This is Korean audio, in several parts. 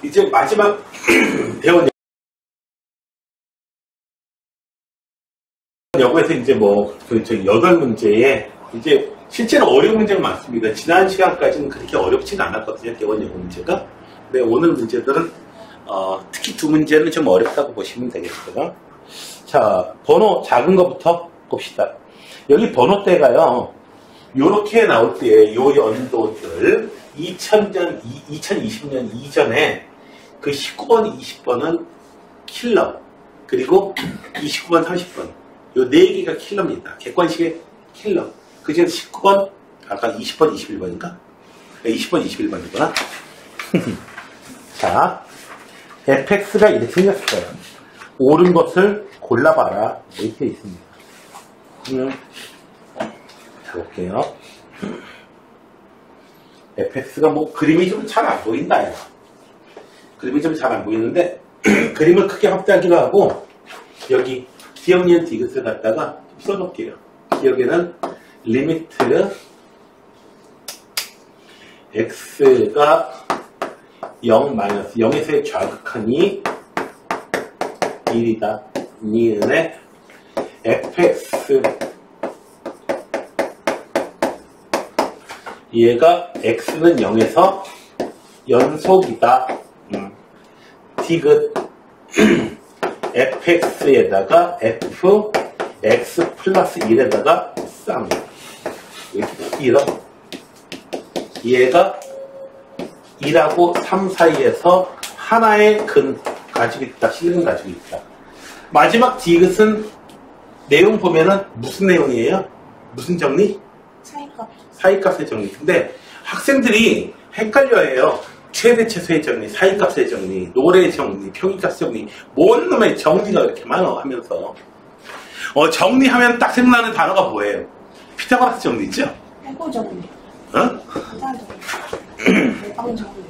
이제 마지막 대원 여고에서 이제 뭐, 그, 8문제에, 이제, 실제로 어려운 문제가 많습니다. 지난 시간까지는 그렇게 어렵지는 않았거든요. 대원 여고 문제가. 근데 오늘 문제들은, 특히 2문제는 좀 어렵다고 보시면 되겠어요. 자, 번호 작은 거부터 봅시다. 여기 번호대가요, 요렇게 나올 때, 요 연도들, 2020년 이전에, 그 19번, 20번은 킬러, 그리고 29번, 30번. 요 4개가 킬러입니다. 객관식의 킬러. 그 중에서 19번, 아까 20번, 21번인가? 20번, 21번이구나. 자, fx가 이렇게 생겼어요. 옳은 것을 골라봐라. 이렇게 있습니다. 자, 볼게요. fx가 뭐, 그림이 좀 잘 안 보인다. 그림이 좀 잘 안 보이는데, 그림을 크게 확대하기로 하고, 여기, 기억, 니은, 디귿을 갖다가 써놓을게요. 기억에는 리미트 x가 0-0에서의 좌극한이 1이다. 니은에 fx 얘가 x는 0에서 연속이다. 디귿 fx에다가 x 플러스 1에다가 쌍. 이렇게 얘가 2하고 3 사이에서 하나의 근 가지고 있다. 실근 가지고 있다. 마지막 디귿은 내용 보면은 무슨 내용이에요? 무슨 정리? 사이값. 사이값의 정리. 근데 학생들이 헷갈려해요. 최대 최소의 정리, 사이값의 정리, 노래 정리, 평균값 정리, 뭔 놈의 정리가 이렇게 많아 하면서 정리하면 딱 생각나는 단어가 뭐예요? 피타고라스 정리 있죠? 해고 정리. 어? 계산 정리. 매방 정리.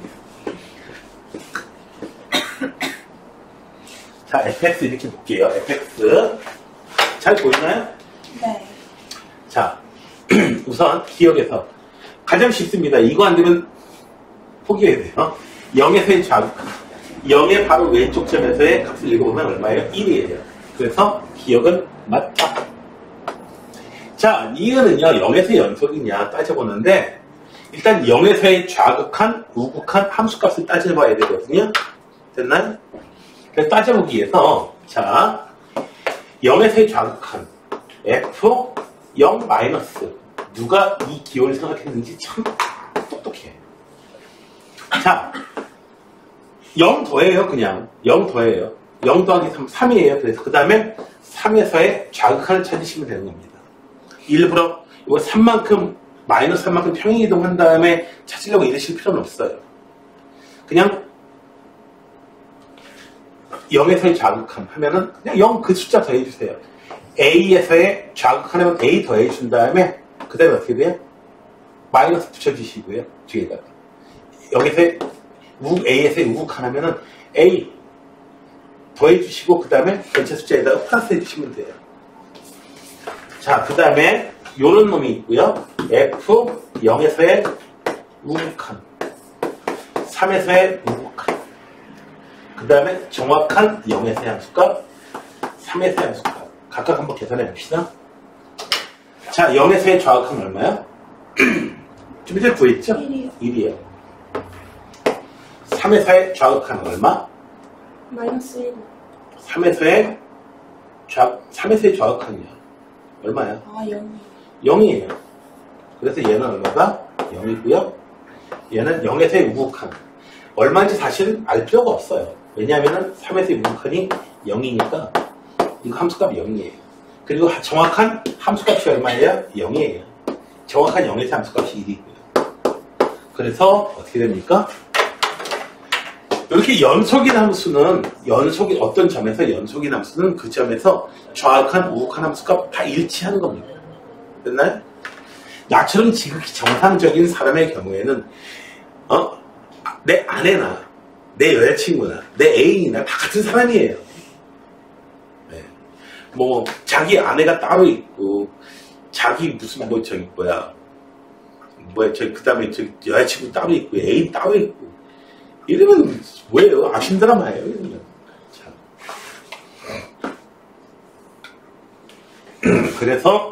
자, fx 이렇게 볼게요. fx 잘 보이나요? 네. 자, 우선 기억에서 가장 쉽습니다. 이거 안 되면 포기해야 돼요. 0에서의 좌극한. 0의 바로 왼쪽 점에서의 값을 읽어보면 얼마예요? 1이에요. 그래서 기억은 맞다. 자, 니은은요, 0에서 연속이냐 따져보는데, 일단 0에서의 좌극한, 우극한 함수값을 따져봐야 되거든요. 됐나요? 그래서 따져보기 위해서, 자, 0에서의 좌극한, f 0 마이너스. 누가 이 기호를 생각했는지 참 똑똑해. 자, 0 더해요, 그냥. 0 더해요. 0 더하기 3, 3이에요. 그래서 그 다음에 3에서의 좌극한을 찾으시면 되는 겁니다. 일부러 이거 3만큼, 마이너스 3만큼 평행이동한 다음에 찾으려고 이러실 필요는 없어요. 그냥 0에서의 좌극한 하면은 그냥 0 그 숫자 더해주세요. A에서의 좌극한하면 A 더해준 다음에 그 다음에 어떻게 돼요? 마이너스 붙여주시고요. 뒤에다가. 여기서의 A에서의 우극한 하면은 A 더해주시고 그 다음에 전체 숫자에다가 플러스 해주시면 돼요. 자, 그 다음에 요런 놈이 있고요. F 0에서의 우극한, 3에서의 우극한, 그 다음에 정확한 0에서의 함수값, 3에서의 함수값. 각각 한번 계산해 봅시다. 자, 0에서의 좌극한 얼마야? 좀 전에 구했죠? 1이요. 3에서의 좌극한 얼마? 마이너스 1. 3에서의 좌극한이요. 얼마야? 아, 0. 0이에요. 그래서 얘는 얼마가? 0이고요. 얘는 0에서의 우극한. 얼마인지 사실 알 필요가 없어요. 왜냐하면 3에서의 우극한이 0이니까 이거 함수값이 0이에요. 그리고 정확한 함수값이 얼마예요? 0이에요. 정확한 0에서 함수값이 1이고요. 그래서 어떻게 됩니까? 이렇게 연속인 함수는 어떤 점에서 연속인 함수는 그 점에서 좌극한, 우극한 함수값 다 일치하는 겁니다. 됐나요? 나처럼 지극히 정상적인 사람의 경우에는 내 아내나 내 여자친구나 내 애인이나 다 같은 사람이에요. 네. 뭐 자기 아내가 따로 있고 자기 무슨 그 다음에 여자친구 따로 있고 애인 따로 있고 이러면 왜요? 아신 드라마예요. 이거는. 그래서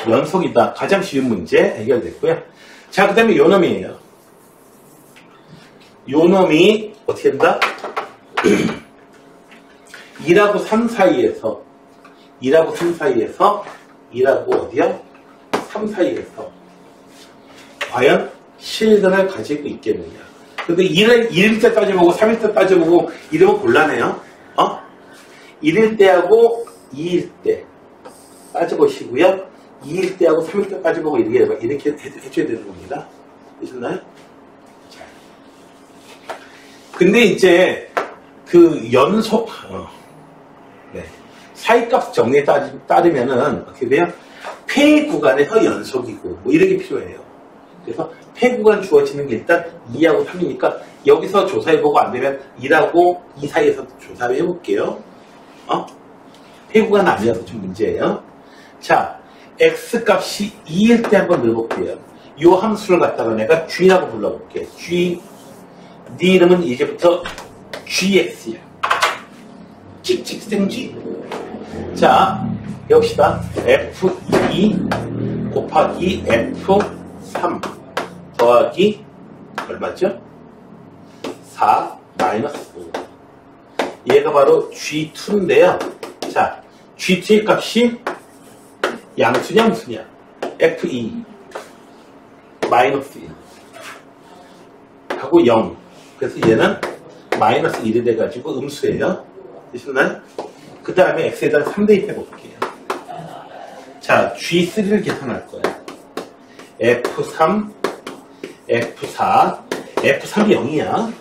연속이다. 가장 쉬운 문제 해결됐고요. 자, 그 다음에 요놈이에요. 요놈이 어떻게 된다? 2하고 3 사이에서 2하고 3 사이에서 2하고 어디야? 3 사이에서 과연 실근을 가지고 있겠느냐. 근데 1일 때 따져보고 3일 때 따져보고 이러면 곤란해요. 1일 때하고 2일 때 따져보시고요. 2일 때하고 3일 때 따져보고 이렇게 해줘야 되는 겁니다. 되셨나요? 자. 근데 이제 그 연속 네. 사이값 정리에 따르면은 어떻게 돼요? 폐 구간에서 연속이고 뭐 이런 게 필요해요. 그래서 폐 구간 주어지는 게 일단 2하고 3이니까 여기서 조사해보고 안 되면 1하고 2 사이에서 조사를 해볼게요. 폐 구간 아니어서 좀 문제예요. 자, x 값이 2일 때 한번 넣어볼게요. 이 함수를 갖다가 내가 g라고 불러볼게요. g, 네 이름은 이제부터 gx야. 찍찍생쥐. 자, 해봅시다. f2 곱하기 f3 더하기 얼마죠? 4 마이너스 5. 얘가 바로 g2인데요. 자, g2의 값이 양수냐 음수냐? f2 마이너스 1 하고 0. 그래서 얘는 마이너스 1이 돼가지고 음수예요. 되셨나요? 그 다음에 x에다 3 대입해 볼게요. 자, g3를 계산할 거예요. f3, f4, f3이 0이야.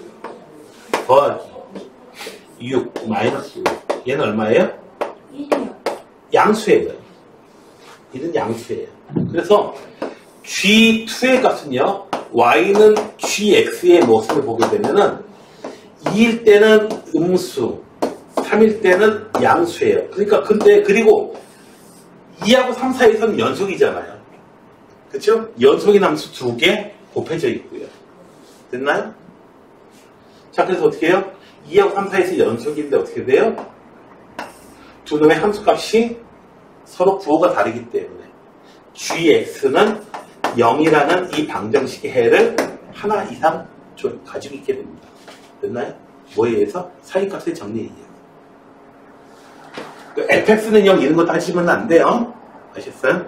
더하기 6 마이너스 5. 얘는 얼마예요? 1이요. 양수예요. 얘는 양수예요. 그래서 g2의 값은요, y는 gx의 모습을 보게 되면은 2일 때는 음수, 3일 때는 양수예요. 그러니까 그리고 2하고 3 사이에서는 연속이잖아요. 그렇죠? 연속인 함수 2개 곱해져 있고요. 됐나요? 자, 그래서 어떻게 해요? 2하고 3 사이에서 연속인데 어떻게 돼요? 두 놈의 함수값이 서로 부호가 다르기 때문에 gx는 0이라는 이 방정식의 해를 하나 이상 가지고 있게 됩니다. 됐나요? 뭐에 의해서? 사이값의 정리에 의해서. fx는 0 이런 거 따지면 안 돼요. 아셨어요?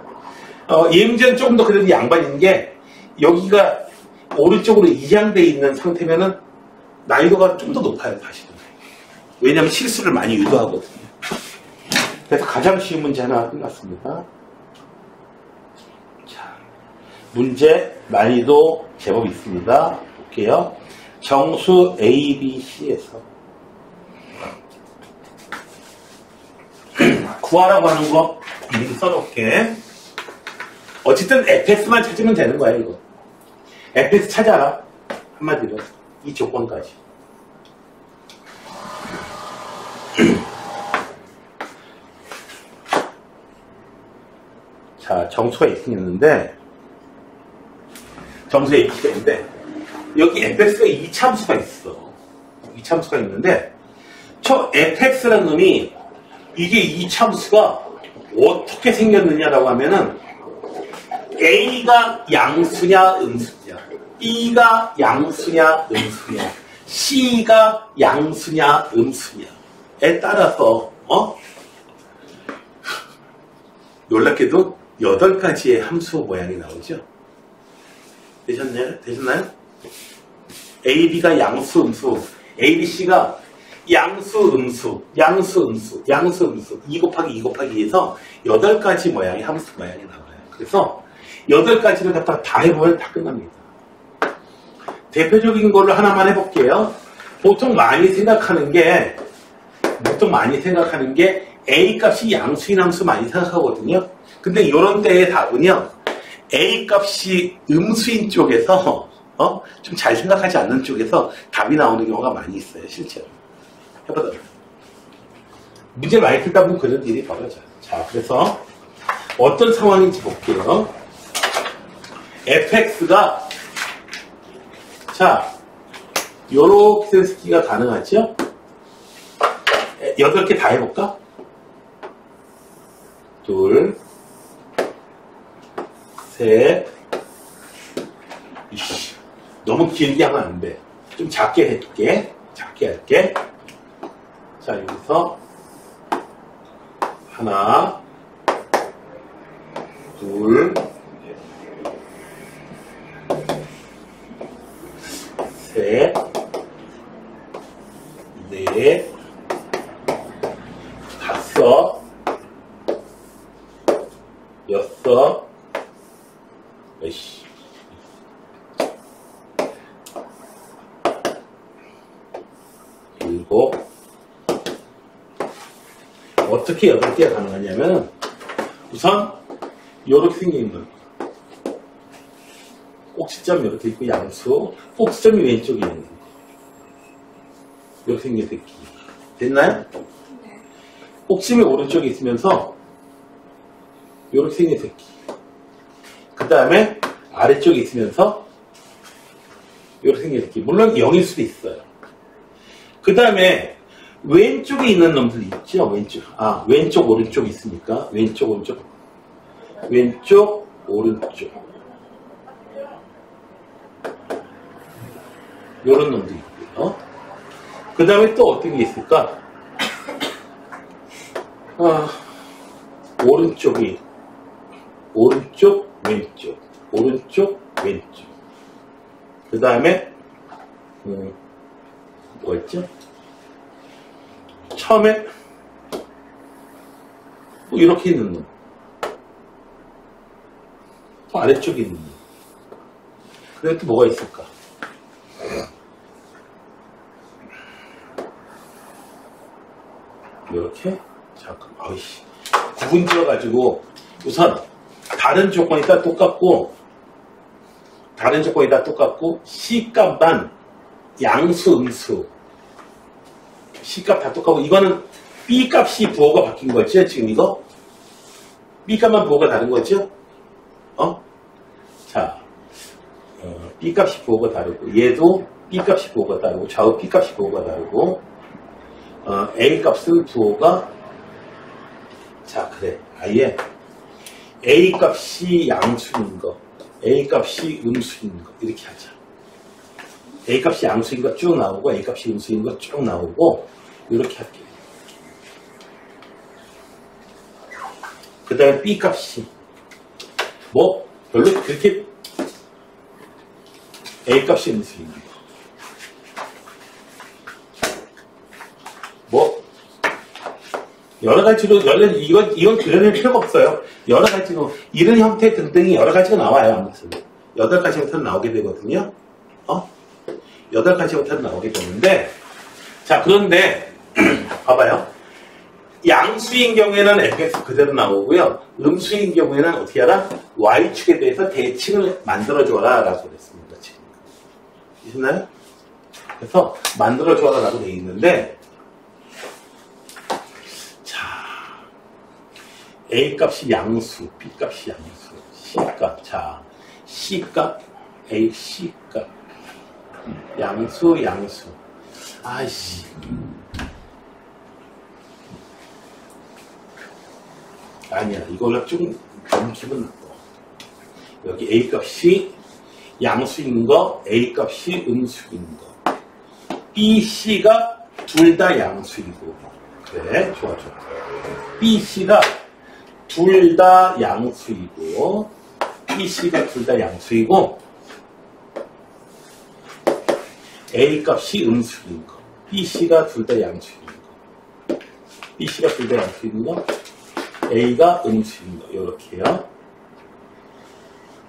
이 문제는 조금 더 그래도 양반인 게 여기가 오른쪽으로 이양되어 있는 상태면은 난이도가 좀 더 높아요, 사실은. 왜냐하면 실수를 많이 유도하거든요. 그래서 가장 쉬운 문제 하나 끝났습니다. 자, 문제 난이도 제법 있습니다. 볼게요. 정수 A, B, C에서 구하라고 하는 거 미리 써놓을게. 어쨌든 fx만 찾으면 되는 거야, 이거. fx 찾아라. 한마디로. 이 조건까지. 자, 정수가 있는데, 정수에 X가 있는데, 여기 fx가 2차함수가 있어. 2차함수가 있는데, 저 fx라는 놈이, 이게 2차함수가 어떻게 생겼느냐라고 하면은, A가 양수냐, 음수냐, B가 양수냐, 음수냐, C가 양수냐, 음수냐에 따라서, 놀랍게도 8가지의 함수 모양이 나오죠. 되셨나요? A, B가 양수, 음수, A, B, C가 양수, 음수, 양수, 음수, 양수, 음수, 2 곱하기 2 곱하기 2에서 8가지 모양의 함수 모양이 나와요. 그래서 8가지를 갖다가 다 해보면 다 끝납니다. 대표적인 걸로 하나만 해볼게요. 보통 많이 생각하는 게 A 값이 양수인 함수 많이 생각하거든요. 근데 이런 때의 답은요, A 값이 음수인 쪽에서, 좀 잘 생각하지 않는 쪽에서 답이 나오는 경우가 많이 있어요, 실제로. 해보자. 문제 많이 풀다 보면 그런 일이 벌어져요. 자, 그래서 어떤 상황인지 볼게요. fx가, 자, 요렇게 된 스키가 가능하죠? 8개 다 해볼까? 둘, 셋, 이씨, 너무 길게 하면 안 돼. 좀 작게 해줄게. 작게 할게. 자, 여기서 하나, 둘, 셋, 넷, 다섯, 여섯, 에이씨, 일곱. 어떻게 8개가 가능하냐면 우선 요렇게 생긴 꼭지점 이렇게 있고 양수, 꼭지점이 왼쪽에 있는 거. 이렇게 생긴 새끼. 됐나요? 네. 꼭지점이 오른쪽에 있으면서 이렇게 생긴 새끼. 그 다음에 아래쪽에 있으면서 이렇게 생긴 새끼. 물론 0일 수도 있어요. 그 다음에 왼쪽에 있는 놈들 있죠? 왼쪽, 오른쪽 있으니까. 왼쪽, 오른쪽. 왼쪽, 오른쪽. 요런 놈도 있고요. 그 다음에 또 어떤 게 있을까? 오른쪽이, 오른쪽, 왼쪽. 오른쪽, 왼쪽. 그 다음에, 뭐가 있죠? 처음에, 이렇게 있는 놈. 또 아래쪽에 있는 놈. 그다음에 또 뭐가 있을까? 이렇게 잠깐 아이씨 구분 지어가지고 우선 다른 조건이 다 똑같고 C값만 양수 음수 C값 다 똑같고 이거는 B값이 부호가 바뀐 거죠 지금 이거 B값만 부호가 다른 거죠 자 B값이 부호가 다르고 얘도 B값이 부호가 다르고 좌우 B값이 부호가 다르고 A값은 부호가 자 그래 아예 A값이 양수인 거 A값이 음수인 거 이렇게 하자 A값이 양수인 거 쭉 나오고 A값이 음수인 거 쭉 나오고 이렇게 할게요 그 다음에 B값이 뭐 별로 그렇게 A값이 음수인 거 뭐 여러 가지로 이건 그려낼 필요가 없어요. 여러 가지로 이런 형태 등등이 여러 가지가 나와요. 아무튼 8가지 형태는 나오게 되거든요. 8가지 형태는 나오게 되는데 자 그런데 봐봐요. 양수인 경우에는 fx 그대로 나오고요. 음수인 경우에는 어떻게 하라? y축에 대해서 대칭을 만들어줘라 라고 그랬습니다. 지금 있나요? 그래서 만들어줘라 라고 되어 있는데 A값이 양수, B값이 양수, C값, 자, C값, A, C값, 양수, 아이씨. 아니야, 이걸로 좀 너무 기분 나빠. 여기 A값이 양수인 거, A값이 음수인 거. B, C가 둘 다 양수이고. 그래, 좋아. B, C가 둘 다 양수이고 BC가 둘 다 양수이고 A값이 음수인 거 BC가 둘 다 양수인 거 BC가 둘 다 양수인 거 A가 음수인 거 이렇게요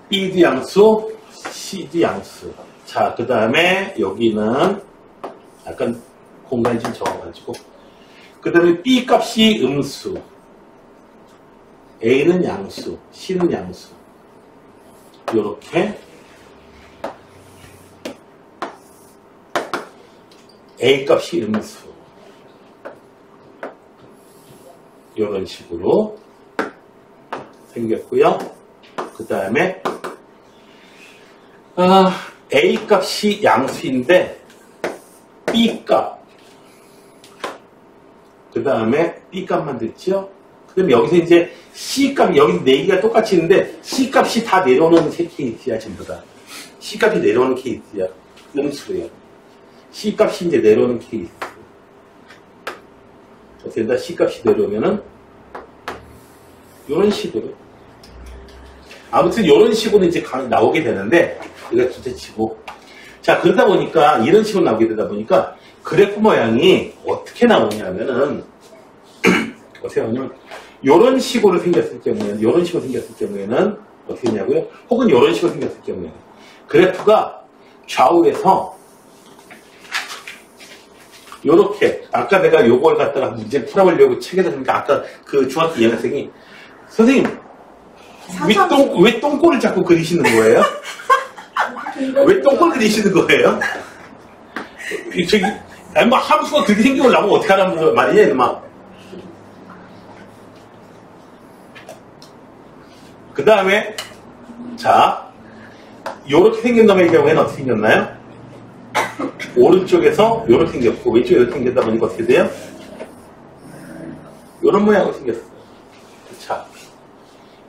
B도 양수 C도 양수 자 그 다음에 여기는 약간 공간이 좀 적어가지고 그 다음에 B값이 음수 A는 양수, C는 양수. 요렇게 A값이 음수. 요런 식으로 생겼고요. 그 다음에 A값이 양수인데 B값. 그 다음에 B값만 됐죠? 그 다음에 여기서 이제 C값, 여기 4개가 똑같이 있는데 C값이 다 내려오는 케이스야, 전부 다. C값이 내려오는 케이스야. 음수예요. C값이 이제 내려오는 케이스. 어떻게 된다? C값이 내려오면은 이런 식으로. 아무튼 이런 식으로 이제 나오게 되는데, 이거 둘째치고. 자, 그러다 보니까, 이런 식으로 나오게 되다 보니까, 그래프 모양이 어떻게 나오냐면은, 어떻게 나오냐면, 이런 식으로 생겼을 경우에는, 이런 식으로 생겼을 경우에는, 어떻게 되냐고요? 혹은 이런 식으로 생겼을 경우에는, 그래프가 좌우에서, 요렇게, 아까 내가 요걸 갖다가 문제 풀어보려고 책에다 보니까, 아까 그 중학교 2학년 학생이, 선생님, 왜 똥꼬를 자꾸 그리시는 거예요? 왜 똥꼬를 그리시는 거예요? 저기, 아니, 뭐, 함수가 그렇게 생겨오려면 어떡하라는 말이냐, 막. 그 다음에, 자, 요렇게 생긴 놈의 경우에는 어떻게 생겼나요? 오른쪽에서 요렇게 생겼고, 왼쪽에 이렇게 생겼다 보니까 어떻게 돼요? 요런 모양으로 생겼어요. 자.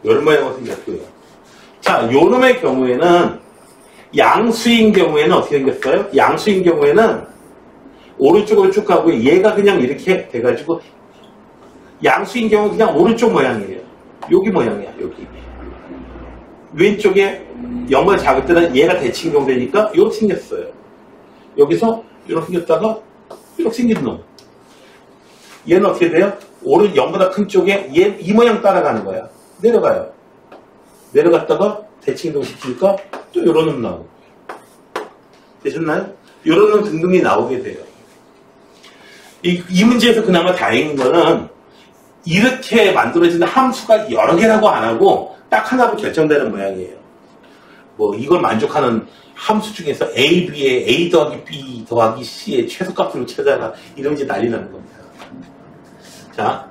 요런 모양으로 생겼고요. 자, 요놈의 경우에는 양수인 경우에는 어떻게 생겼어요? 양수인 경우에는 오른쪽으로 쭉 가고 얘가 그냥 이렇게 돼가지고 양수인 경우 그냥 오른쪽 모양이에요. 여기 모양이야, 여기. 왼쪽에 0보다 작을 때는 얘가 대칭 경우 되니까 이렇게 생겼어요. 여기서 이렇게 생겼다가 이렇게 생긴 놈. 얘는 어떻게 돼요? 오른 0보다 큰 쪽에 얘 이 모양 따라가는 거야. 내려가요. 내려갔다가 대칭이동 시키니까 또 요런 놈 나오고. 되셨나요? 요런 놈 등등이 나오게 돼요. 이 문제에서 그나마 다행인 거는 이렇게 만들어지는 함수가 여러 개라고 안 하고 딱 하나로 결정되는 모양이에요. 뭐 이걸 만족하는 함수 중에서 A, B의 A 더하기 B 더하기 C의 최소값으로 찾아라. 이런 이제 난리 나는 겁니다. 자.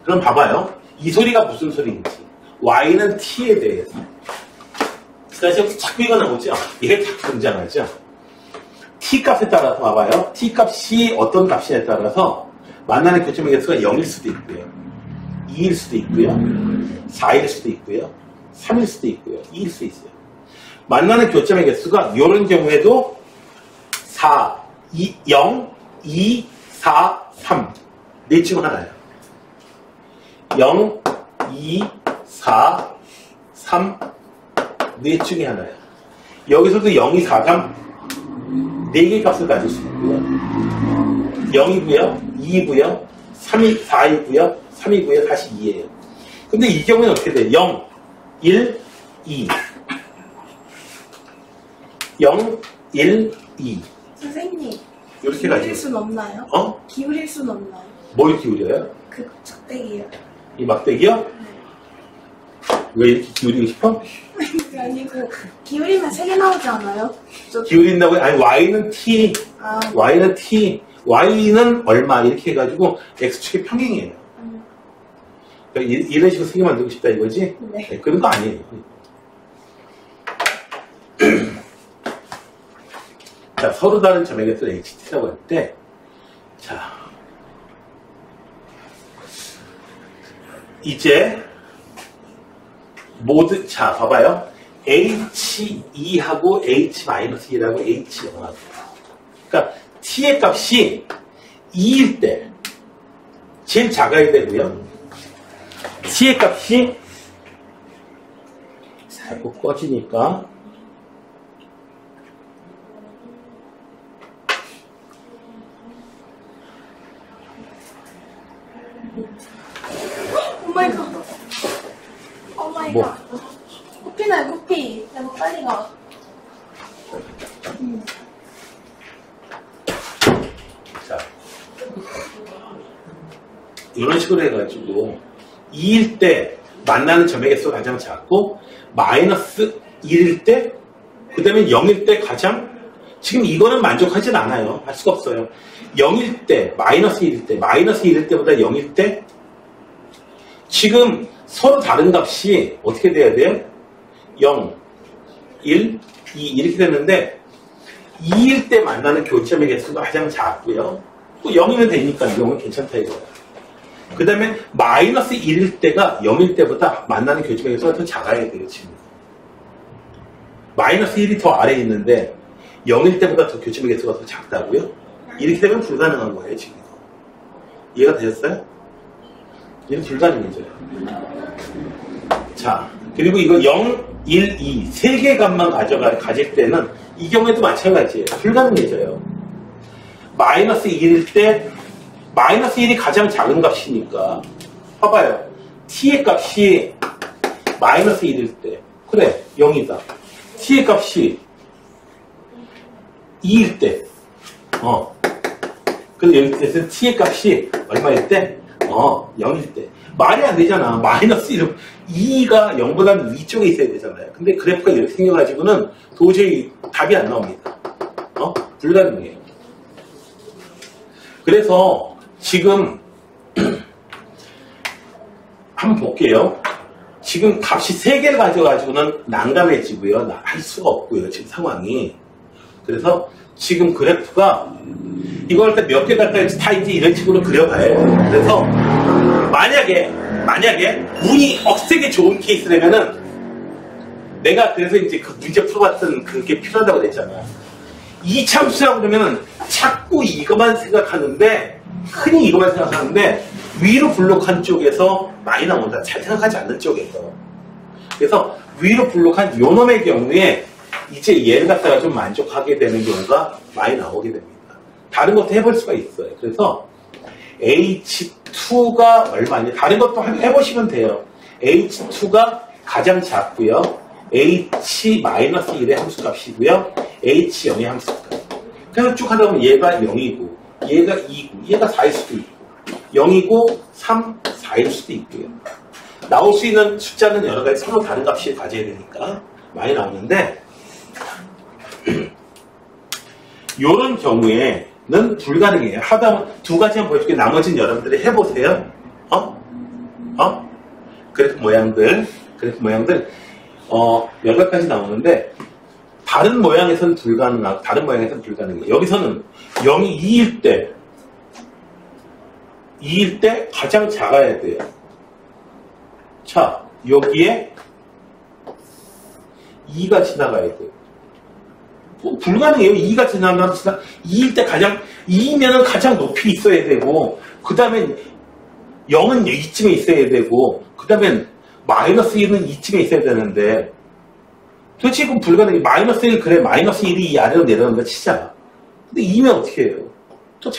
그럼 봐봐요. 이 소리가 무슨 소리인지. Y는 T에 대해서. 그래서 여기 자꾸 이거 나오죠? 이게 자꾸 등장하죠? T 값에 따라서 봐봐요. T 값이 어떤 값이냐에 따라서 만나는 교점의 개수가 0일 수도 있고요. 2일 수도 있고요. 4일 수도 있고요. 3일 수도 있고요. 2일 수도 있어요. 만나는 교점의 개수가 이런 경우에도 4, 0, 2, 4, 3. 넷 중 하나예요. 0, 2, 4, 3, 넷 중에 하나예요. 여기서도 0, 2, 4, 3, 4개의 값을 가질 수 있고요. 0이고요, 2이고요, 3이, 4이고요, 3이고요, 다시 2예요. 근데 이 경우에는 어떻게 돼요? 0, 1, 2. 0, 1, 2. 선생님, 이렇게 기울일 가지고. 순 없나요? 어? 기울일 순 없나요? 뭘 기울여요? 그 작대기요. 이 막대기요? 왜 이렇게 기울이고 싶어? 그게 아니고 기울이면 3개 나오지 않아요? 기울인다고 해? 아니, Y는 T, 아, Y는 T, Y는 얼마 이렇게 해가지고 X축의 평행이에요. 그러니까 이런 식으로 세개 만들고 싶다 이거지? 네. 그런 거 아니에요. 자, 서로 다른 점의 개수를 HT라고 할 때, 자, 이제 모두, 자, 봐봐요. H2하고 H-2라고 H0하고. 그러니까 T의 값이 2일 때 제일 작아야 되고요. T의 값이 자꾸 꺼지니까 오마이갓. 오마이갓. 뭐? 코피나요, 코피. 너무 빨리 가. 자, 이런 식으로 해가지고 2일 때 만나는 점의 개수가 가장 작고 마이너스 1일 때 그 다음에 0일 때 가장 지금 이거는 만족하진 않아요. 할 수가 없어요. 0일 때 마이너스 1일 때 마이너스 1일 때보다 0일 때 지금 서로 다른 값이 어떻게 돼야 돼요? 0, 1, 2 이렇게 됐는데 2일 때 만나는 교점의 개수가 가장 작고요. 또 0이면 되니까 0은 괜찮다 이거예요. 그 다음에 마이너스 1일 때가 0일 때보다 만나는 교점의 개수가 더 작아야 돼요, 지금. 마이너스 1이 더 아래에 있는데 0일 때보다 더 교점의 개수가 더 작다고요? 이렇게 되면 불가능한 거예요, 지금. 이해가 되셨어요? 이건 불가능이죠. 자, 그리고 이거 0, 1, 2 세 개 값만 가질 때는 이 경우에도 마찬가지예요. 불가능해져요. 마이너스 1일 때 마이너스 1이 가장 작은 값이니까 봐봐요. t의 값이 마이너스 1일 때 그래 0이다. t의 값이 2일 때 그래서 여기서 t의 값이 얼마일 때? 0일 때. 말이 안 되잖아. 마이너스 1, 2가 0보다는 위쪽에 있어야 되잖아요. 근데 그래프가 이렇게 생겨가지고는 도저히 답이 안 나옵니다. 불가능해요. 그래서 지금 한번 볼게요. 지금 값이 3개를 가져가지고는 난감해지고요. 할 수가 없고요. 지금 상황이. 그래서 지금 그래프가 이걸 때 몇 개 갈까 다 이제 이런 식으로 그려봐요. 그래서 만약에 운이 억세게 좋은 케이스라면은 내가 그래서 이제 그 문제 풀어봤던 그게 필요하다고 그랬잖아. 이 참수라고 그러면은 자꾸 이것만 생각하는데 흔히 이것만 생각하는데 위로 블록한 쪽에서 많이 나온다. 잘 생각하지 않는 쪽에서. 그래서 위로 블록한 요놈의 경우에 이제 얘를 갖다가 좀 만족하게 되는 경우가 많이 나오게 됩니다. 다른 것도 해볼 수가 있어요. 그래서 H2가 얼마냐. 다른 것도 해보시면 돼요. H2가 가장 작고요. H-1의 함수값이고요. H0의 함수값. 그래서 쭉 하다 보면 얘가 0이고 얘가 2고 얘가 4일 수도 있고 0이고 3, 4일 수도 있고요. 나올 수 있는 숫자는 여러 가지 서로 다른 값이 가져야 되니까 많이 나오는데 이런 경우에는 불가능해요. 하다 두 가지만 보여줄게. 나머지는 여러분들이 해보세요. 그래프 모양들 여러 가지 나오는데 다른 모양에서는 불가능하고 다른 모양에서는 불가능해요. 여기서는 0이 2일 때 가장 작아야 돼요. 자, 여기에 2가 지나가야 돼요. 불가능해요. 2가 지나가면 2일 때 2이면은 가장 높이 있어야 되고, 그 다음에 0은 이쯤에 있어야 되고, 그 다음에 마이너스 1은 이쯤에 있어야 되는데, 도대체 이건 불가능해. 마이너스 1, 그래, 마이너스 1이 이 아래로 내려오는 거 치자. 근데 2면 어떻게 해요? 또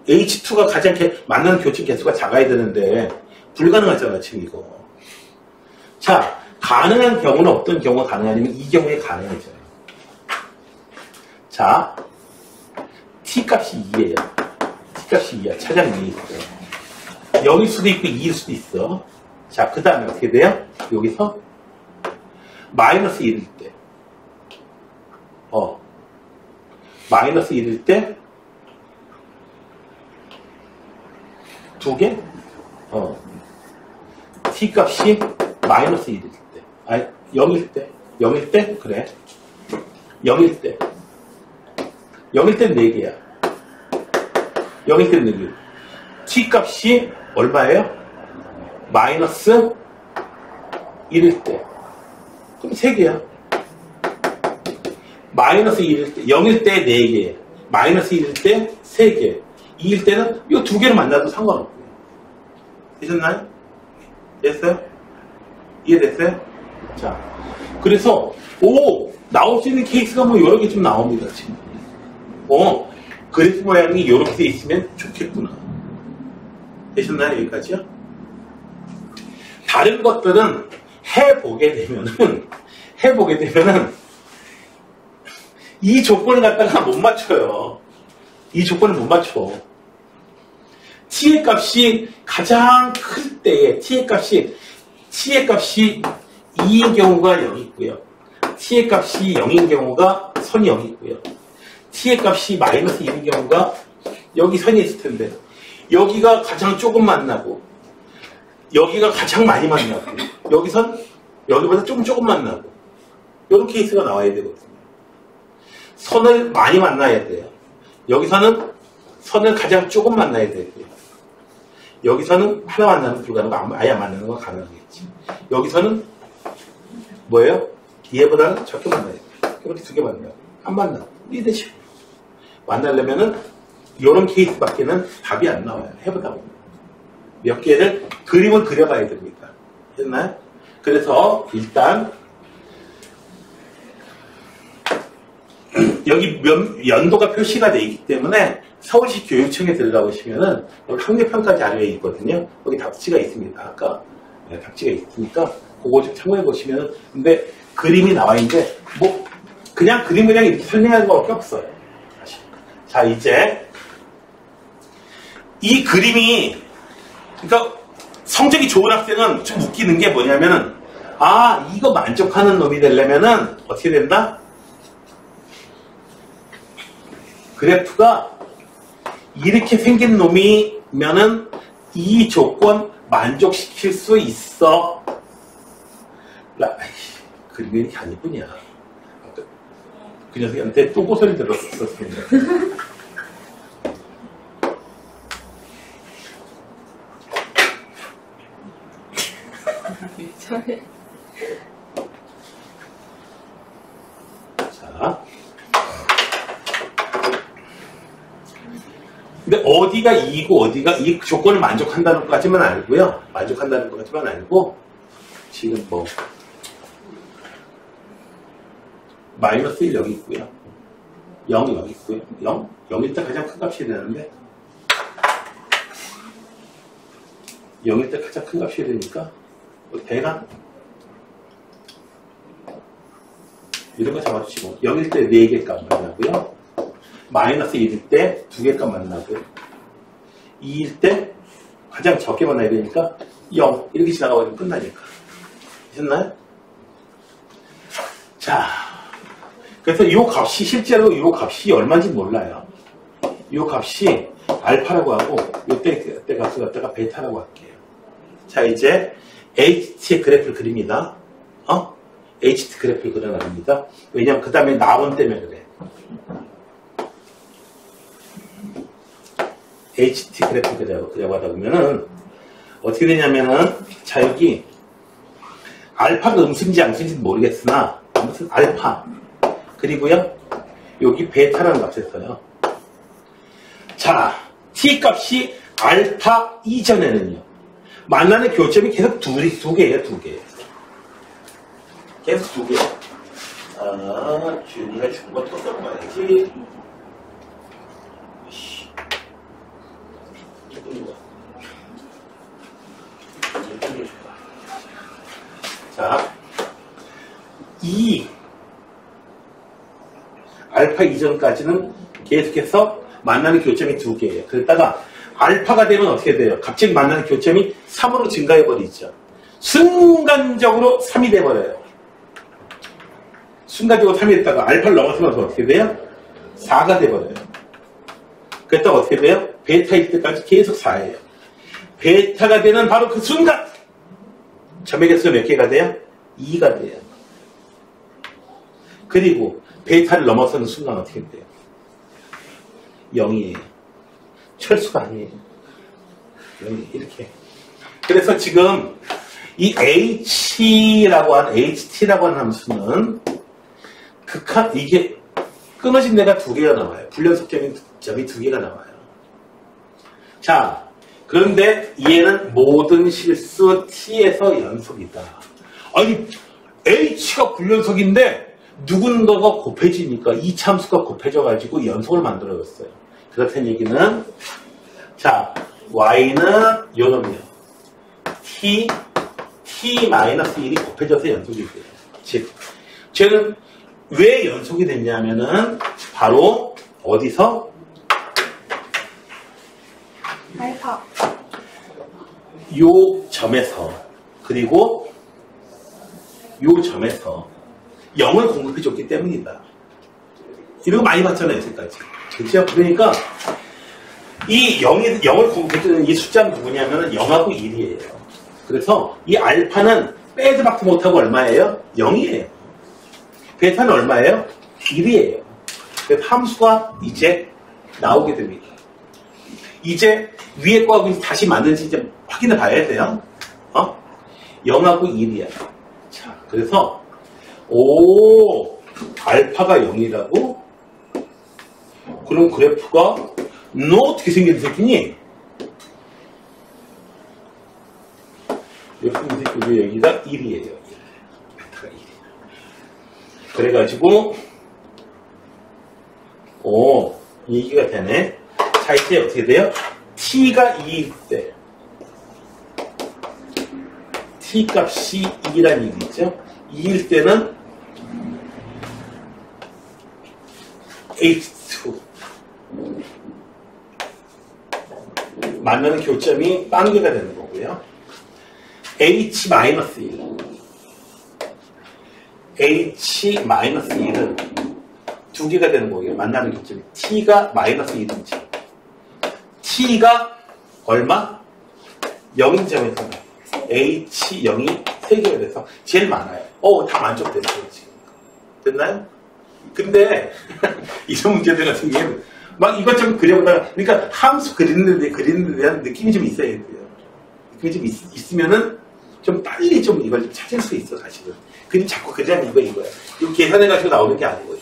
H2가 가장 만나는 교점 개수가 작아야 되는데, 불가능하잖아, 지금 이거. 자, 가능한 경우는 어떤 경우가 가능하냐면, 이 경우에 가능해져요. 자, t값이 2예요. t값이 2야. 차장 2에 있어요. 0일 수도 있고 2일 수도 있어. 자, 그 다음에 어떻게 돼요? 여기서 마이너스 1일 때 마이너스 1일 때 2개? t값이 마이너스 1일 때 0일 때? 그래. 0일 때 4개야. 0일 때는 4개. t값이 얼마예요? 마이너스 1일 때. 그럼 3개야. 마이너스 1일 때, 0일 때 4개. 마이너스 1일 때 3개. 2일 때는 이 2개를 만나도 상관없고요. 되셨나요? 됐어요? 이해됐어요? 자, 그래서 나올 수 있는 케이스가 뭐 여러 개 좀 나옵니다, 지금. 그래프 모양이 이렇게 돼 있으면 좋겠구나. 되셨나요? 여기까지요? 다른 것들은 해보게 되면은 이 조건을 갖다가 못 맞춰요. 이 조건을 못 맞춰. t의 값이 가장 클 때에 t의 값이 2인 경우가 0이 있고요. t의 값이 0인 경우가 선이 0이 있고요. t의 값이 마이너스 1인 경우가 여기 선이 있을 텐데 여기가 가장 조금 만나고 여기가 가장 많이 만나고 여기선 여기보다 조금 만나고 이런 케이스가 나와야 되거든요. 선을 많이 만나야 돼요. 여기서는 선을 가장 조금 만나야 되고요. 여기서는 하나 만나면 불가능하고 아예 안 만나는 건 가능하겠지. 여기서는 뭐예요? 얘보다는 적게 만나야 돼요. 이렇게 두 개 만나요. 안 만나고 이게 되죠. 만나려면은 이런 케이스밖에는 답이 안 나와요. 해보다 보면. 몇 개를 그림을 그려봐야 됩니다. 됐나요? 그래서 일단 여기 연도가 표시가 되어 있기 때문에 서울시 교육청에 들어가보시면은 여기 학력평가 자료에 있거든요. 여기 답지가 있습니다. 아까 답지가 있으니까 그거 좀 참고해 보시면은 근데 그림이 나와 있는데 뭐 그냥 이렇게 설명할 거밖에 없어요. 자 이제 이 그림이 그러니까 성적이 좋은 학생은 좀 웃기는 게 뭐냐면은 아 이거 만족하는 놈이 되려면은 어떻게 된다? 그래프가 이렇게 생긴 놈이면은 이 조건 만족시킬 수 있어. 그림이 이렇게 안 이쁘냐. 그 녀석한테 똥꼬소리 들었었습니다. 자. 근데 어디가 이고 어디가 이 조건을 만족한다는 것까지만 알고요. 만족한다는 것까지만 알고 지금 뭐 마이너스 1 여기 있고요. 0 여기 있고요. 0? 0일 때 가장 큰 값이 되는데 0일 때 가장 큰 값이 되니까 대강 이런 거 잡아주시고 0일 때 4개 값 만나고요. 마이너스 1일 때 2개 값 만나고요. 2일 때 가장 적게 만나야 되니까 0 이렇게 지나가버리면 끝나니까. 됐나요? 자, 그래서 이 값이 실제로 이 값이 얼마인지 몰라요. 이 값이 알파라고 하고 이때 값을 갖다가 베타라고 할게요. 자 이제 HT의 그래프를 그립니다. HT 그래프를 그려놔갑니다. 왜냐면 그 다음에 나온 때문에 그래. HT 그래프 그려고 하다 보면은 어떻게 되냐면은 자 여기 알파가 음수인지 양수인지 모르겠으나 아무튼 알파 그리고요 여기 베타라는 값을 써요. 자 t 값이 알파 이전에는요 만나는 교점이 계속 두 개예요. 계속 두 개. 준이가 준 거 또 써봐야지. 자, 이 알파 이전까지는 계속해서 만나는 교점이 두 개예요. 그러다가 알파가 되면 어떻게 돼요? 갑자기 만나는 교점이 3으로 증가해버리죠. 순간적으로 3이 돼버려요. 순간적으로 3이 됐다가 알파를 넘어서면서 어떻게 돼요? 4가 돼버려요. 그랬다가 어떻게 돼요? 베타일 때까지 계속 4예요. 베타가 되는 바로 그 순간 점의 개수가 몇 개가 돼요? 2가 돼요. 그리고 베타를 넘어서는 순간 어떻게 돼요? 0이에요. 철수가 아니에요. 0이 이렇게. 그래서 지금 이 H라고 하는 HT라고 하는 함수는 이게 끊어진 데가 두 개가 나와요. 불연속점이 두 개가 나와요. 자, 그런데 얘는 모든 실수 T에서 연속이다. 아니, H가 불연속인데 누군가가 곱해지니까 이 참수가 곱해져가지고 연속을 만들어줬어요. 그렇다는 얘기는 자, Y는 요 놈이요. T-1이 곱해져서 연속이 돼요. 즉, 쟤는 왜 연속이 됐냐면은 바로 어디서? 알파. 요 점에서 그리고 요 점에서 0을 공급해줬기 때문이다. 이런 거 많이 봤잖아요, 여기까지. 그렇죠? 그러니까 이 0을 공급해주는 이 숫자는 누구냐면은 0하고 1이에요. 그래서 이 알파는 빼도 박도 못하고 얼마예요? 0이에요. 베타는 얼마예요? 1이에요. 그래서 함수가 이제 나오게 됩니다. 이제 위에 거하고 다시 맞는지 이제 확인해 봐야 돼요. 0하고 1이야. 자, 그래서 알파가 0이라고? 그럼 그래프가 너 어떻게 생긴 새끼니? 여기가 1이에요. 베타가 1이에요. 그래가지고 얘기가 되네. 자, 이제 어떻게 돼요? t가 2일 때 t 값이 2라는 얘기죠. 2일 때는 H2 만나는 교점이 빵개가 되는 거고요. H-1 H-1은 두 개가 되는 거예요. 만나는 교점이 T가 -1인지 T가 얼마? 0인 점에서 H0이 3개가 돼서 제일 많아요. 다 만족됐어요 지금. 됐나요? 근데 이런 문제들 같은 경우에는 막 이것저것 그려보다가 그러니까 함수 그리는데 대한 느낌이 좀 있어야 돼요. 느낌이 좀 있으면은 좀 빨리 좀 이걸 좀 찾을 수 있어 사실은. 그림 자꾸 그리자면 이거야. 이거 계산해가지고 나오는 게 아니거든요.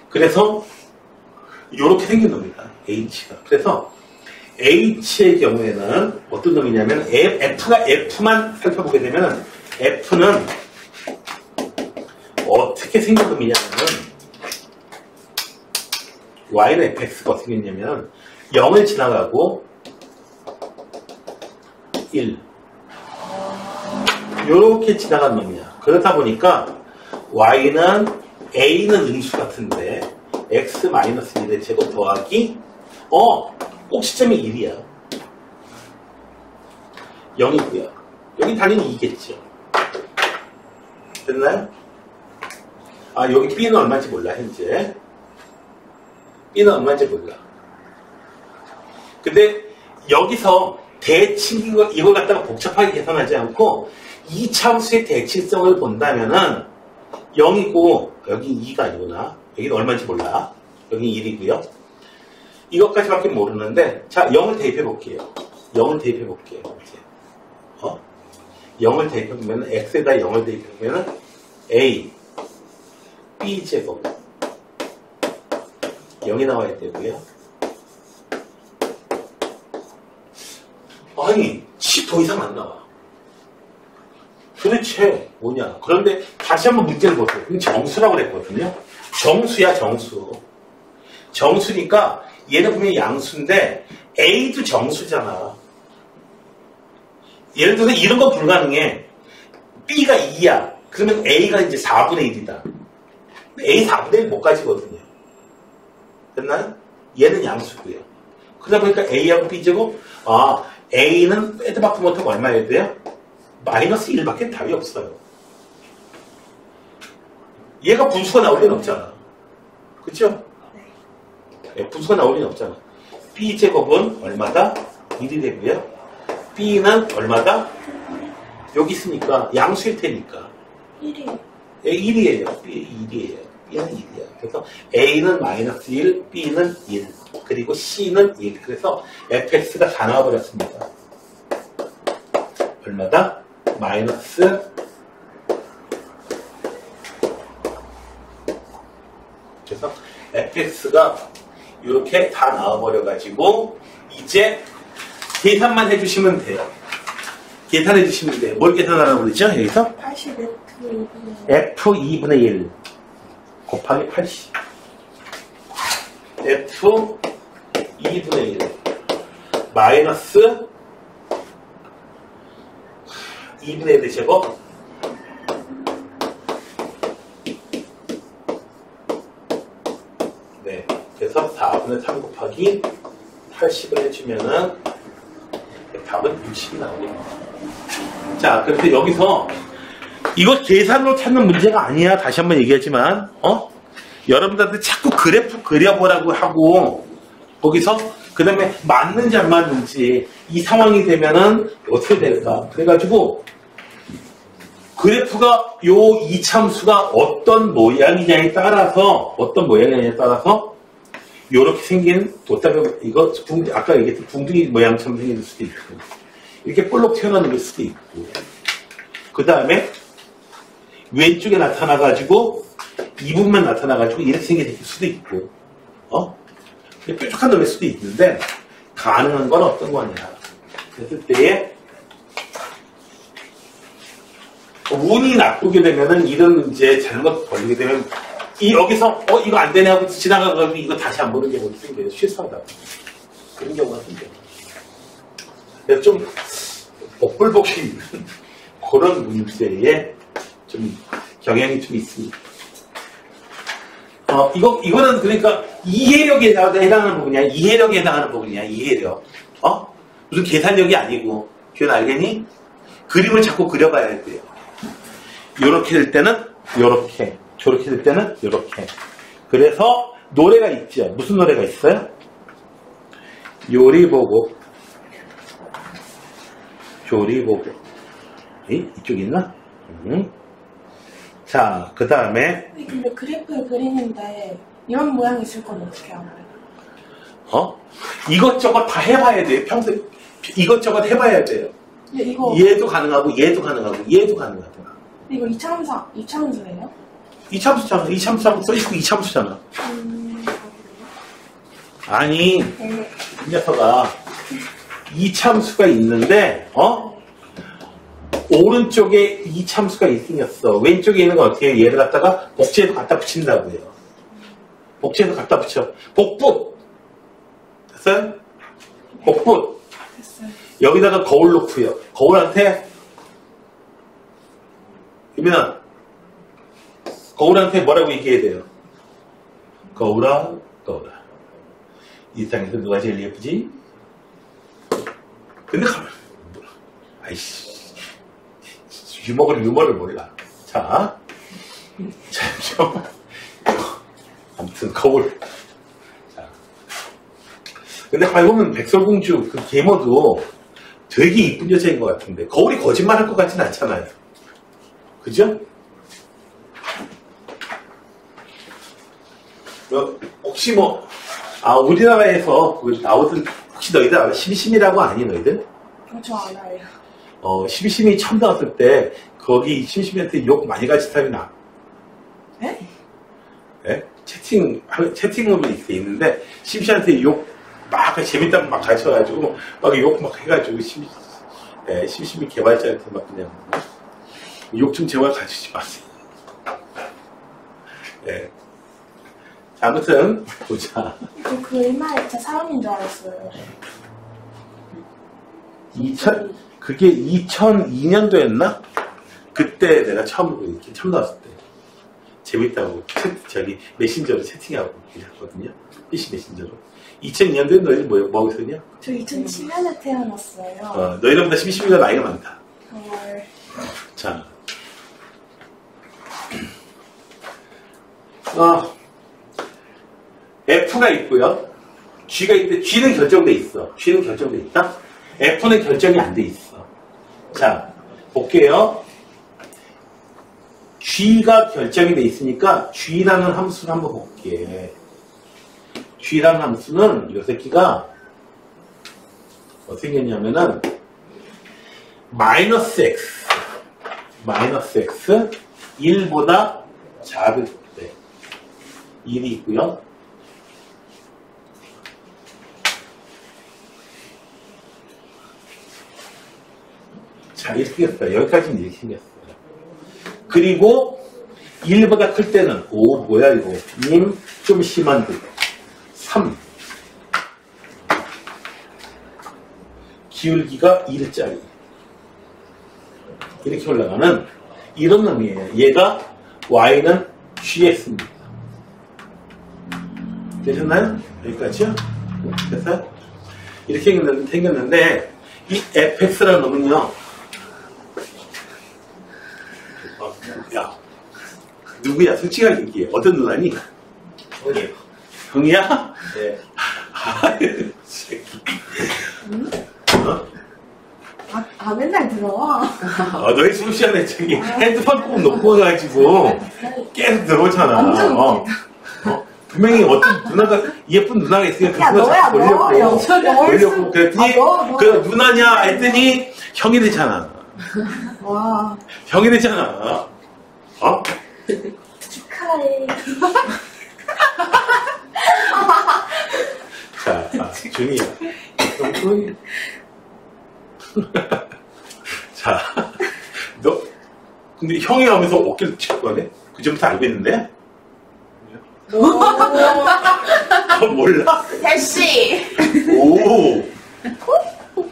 그래서 이렇게 생긴 놈이다. H가. 그래서 H의 경우에는 어떤 놈이냐면 F가 F만 살펴보게 되면 F는 어떻게 생긴 놈이냐면 Y는 fx가 어떻게 생겼냐면 0을 지나가고 1 요렇게 지나간 놈이야. 그렇다 보니까 Y는 A는 음수 같은데 x-1의 제곱 더하기 꼭지점이 1이야. 0이고요. 여기 당연히 2겠죠. 됐나요? 여기 B는 얼마인지 몰라 현재. B는 얼마인지 몰라. 근데 여기서 대칭 이걸 갖다가 복잡하게 계산하지 않고 이 차함수의 대칭성을 본다면은 0이고 여기 2가 아니구나. 여기는 얼마인지 몰라. 여기 1이고요. 이것까지밖에 모르는데 자 0을 대입해 볼게요. 0을 대입해 볼게요. 이제 0을 대입해 보면 x에다 0을 대입해 보면은 a b 제곱 0이 나와야 되고요. 아니 10 더 이상 안 나와. 도대체 뭐냐. 그런데 다시 한번 문제를 보세요. 정수라고 그랬거든요. 정수야 정수. 정수니까 얘는 분명히 양수인데 A도 정수잖아. 예를 들어서 이런 거 불가능해. B가 2야. 그러면 A가 이제 4분의 1이다. A 4분의 1 못 가지거든요. 됐나요? 얘는 양수고요. 그러다 보니까 A하고 B제곱 A는 빼도 박도 못하고 얼마여야 돼요? -1밖에 답이 없어요. 얘가 분수가 나올 리는 없잖아. 그쵸? 분수가 나올 리는 없잖아. B제곱은 얼마다? 1이 되고요. B는 얼마다? 여기 있으니까 양수일 테니까 1이요. 1이에요. B 1이에요. B는 1이야. 그래서 A는 -1, B는 1, 그리고 C는 1. 그래서 fx가 다 나와버렸습니다. 얼마다? 마이너스 그래서 fx가 이렇게 다 나와버려가지고 이제 계산만 해주시면 돼요. 계산해 주시면 돼요. 뭘 계산하라고 그러죠? 여기서? 80F2분의 1. F2분의 1 곱하기 80 F2분의 1 마이너스 2분의 1의 제곱 네, 그래서 4분의 3 곱하기 80을 해주면은 답은 60이 나오겠네요. 자, 그래서 여기서 이거 계산으로 찾는 문제가 아니야. 다시 한번 얘기하지만 여러분들한테 자꾸 그래프 그려보라고 하고 거기서 그 다음에 맞는지 안 맞는지 이 상황이 되면은 어떻게 될까. 그래가지고 그래프가 요 이참수가 어떤 모양이냐에 따라서 요렇게 생긴 돗다리, 이거 아까 얘기했던 붕둥이 모양처럼 생길 수도 있고, 이렇게 볼록 튀어나오는 걸 수도 있고, 그 다음에 왼쪽에 나타나가지고 이 부분만 나타나가지고 이렇게 생길 수도 있고, 뾰족한 놈일 수도 있는데, 가능한 건 어떤 거냐. 그랬을 때에 운이 나쁘게 되면은 이런 이제 잘못 걸리게 되면 여기서 이거 안 되네 하고 지나가고 이거 다시 안 보는 경우도 생겨요. 실수하다가 그런 경우가 생겨요. 그래서 좀 복불복이 있는 그런 문제에 좀 경향이 좀 있습니다. 이거는 그러니까 이해력에 해당하는 부분이야. 이해력에 해당하는 부분이야. 이해력. 무슨 계산력이 아니고. 기억 알겠니? 그림을 자꾸 그려봐야 돼요. 요렇게 될 때는 요렇게, 저렇게 될 때는 요렇게. 그래서 노래가 있죠. 무슨 노래가 있어요? 요리보고, 조리보고. 이쪽 있나? 자, 그 다음에. 근데 그래프를 그리는데 이런 모양이 있을 건 어떻게 알아요? 이것저것 다 해봐야 돼요. 평소에 이것저것 해봐야 돼요. 이거 얘도 가능하고 얘도 가능하고 얘도 가능하더라. 이거 이차함수예요? 이참수잖아. 이참수하고 써있고 이참수잖아. 아니, 이 녀석아, 이참수가 있는데, 오른쪽에 이참수가 생겼어. 왼쪽에 있는 건 어떻게 해? 얘를 갖다가 복제해서 갖다 붙인다고요. 복제해서 갖다 붙여. 복붙! 됐어요? 복붙! 됐어요. 여기다가 거울 놓고요. 거울한테, 유민아, 거울한테 뭐라고 얘기해야 돼요? 거울아, 거울아. 이 세상에서 누가 제일 예쁘지? 근데 가만, 아이씨. 유머를 몰라. 자, 아무튼 거울. 자, 근데 알고 보면 백설공주 그 계모도 되게 이쁜 여자인 것 같은데 거울이 거짓말할 것 같진 않잖아요. 그죠? 혹시 우리나라에서 나오던 혹시 너희들 알아? 심심이라고 아니 너희들? 저 알아요. 심심이 처음 나왔을 때 거기 심심이한테 욕 많이 가진 사람이 나. 네? 네? 채팅으로 이렇게 있는데 심심이한테 욕 막 재밌다고 막 가르쳐가지고 막 욕 막 해가지고 심심이 개발자한테 막 그냥 욕 좀 제발 가르치지 마세요. 네. 아무튼 보자. 그 얼마에 제 사람인 줄 알았어요. 그게 2002년도였나? 그때 내가 처음 나왔을 때 재밌다고 메신저로 채팅하고 이랬거든요. PC 메신저로. 2002년도에 너희들 뭐 있었냐? 저 2007년에 태어났어요. 너희들보다 심심이가 나이가 많다. 헐. 자, F가 있고요. G가 있는데 G는 결정돼 있어. G는 결정돼 있다. F는 결정이 안 돼 있어. 자, 볼게요. G가 결정이 돼 있으니까 G라는 함수를 한번 볼게. G라는 함수는 이 새끼가 뭐 생겼냐면은 마이너스 X 1보다 작을 때 1이 있고요. 자, 이렇게 생겼어요. 여기까지는 이렇게 생겼어요. 그리고 1보다 클 때는 뭐야 이거 좀 심한데 3 기울기가 1짜리 이렇게 올라가는 이런 놈이에요. 얘가 y는 gx입니다. 되셨나요? 여기까지요? 됐어요? 이렇게 생겼는데 이 fx라는 놈은요. 야, 누구야? 솔직하게 얘기해. 어떤 누나니? 형이요. 형이야? 네. 아유, 새끼. 아, 맨날 들어와. 너희 수업 시간에 저기 핸드폰 꼭 놓고 가가지고 계속 들어오잖아. 완전 웃기다. 분명히 어떤 누나가, 예쁜 누나가 있으니까 야, 그 누나 너야, 자꾸 너. 보려고. 영철이 보려고. 그랬더니, 너. 그 누나냐 했더니 형이 되잖아. 와, 형이 되잖아. 축하해. 자, 준이야. 자, 너, 근데 형이 하면서 어깨를 칠 거네? 그 점부터 알고 있는데? 몰라? 대시. 오!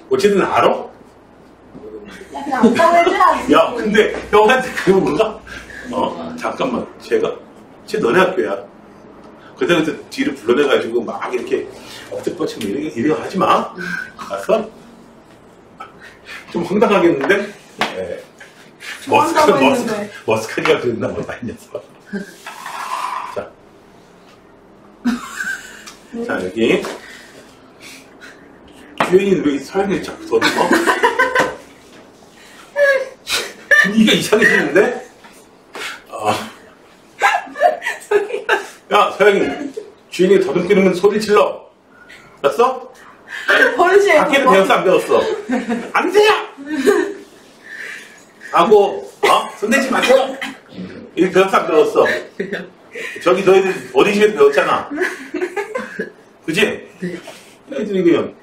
어쨌든 알아? 야, 그냥 안다고 해줘야지. 야, 근데 형한테 그거 몰라? 잠깐만. 쟤 너네 학교야. 그때부터 뒤를 불러내가지고 막 이렇게 엎드뻗치고 이렇게 하지 마. 알았어? 좀 황당하겠는데? 예. 좋아한다고 했는데. 머스카리가 그랬나 보다, 이 녀석. 자, 여기. 유엔이는 왜 서양을 자꾸 더 넣어? 분위기가 이상해지는데? 야, 서양이. 주인이 더듬기는 소리 질러. 알았어? 버릇이에요. 학기는 배웠어, 안 배웠어? 안 돼요! 하고, 손대지 마세요! 이거 배웠어, 안 배웠어? 저기 너희들 어린이집에서 배웠잖아. 그지? 애들이 그냥.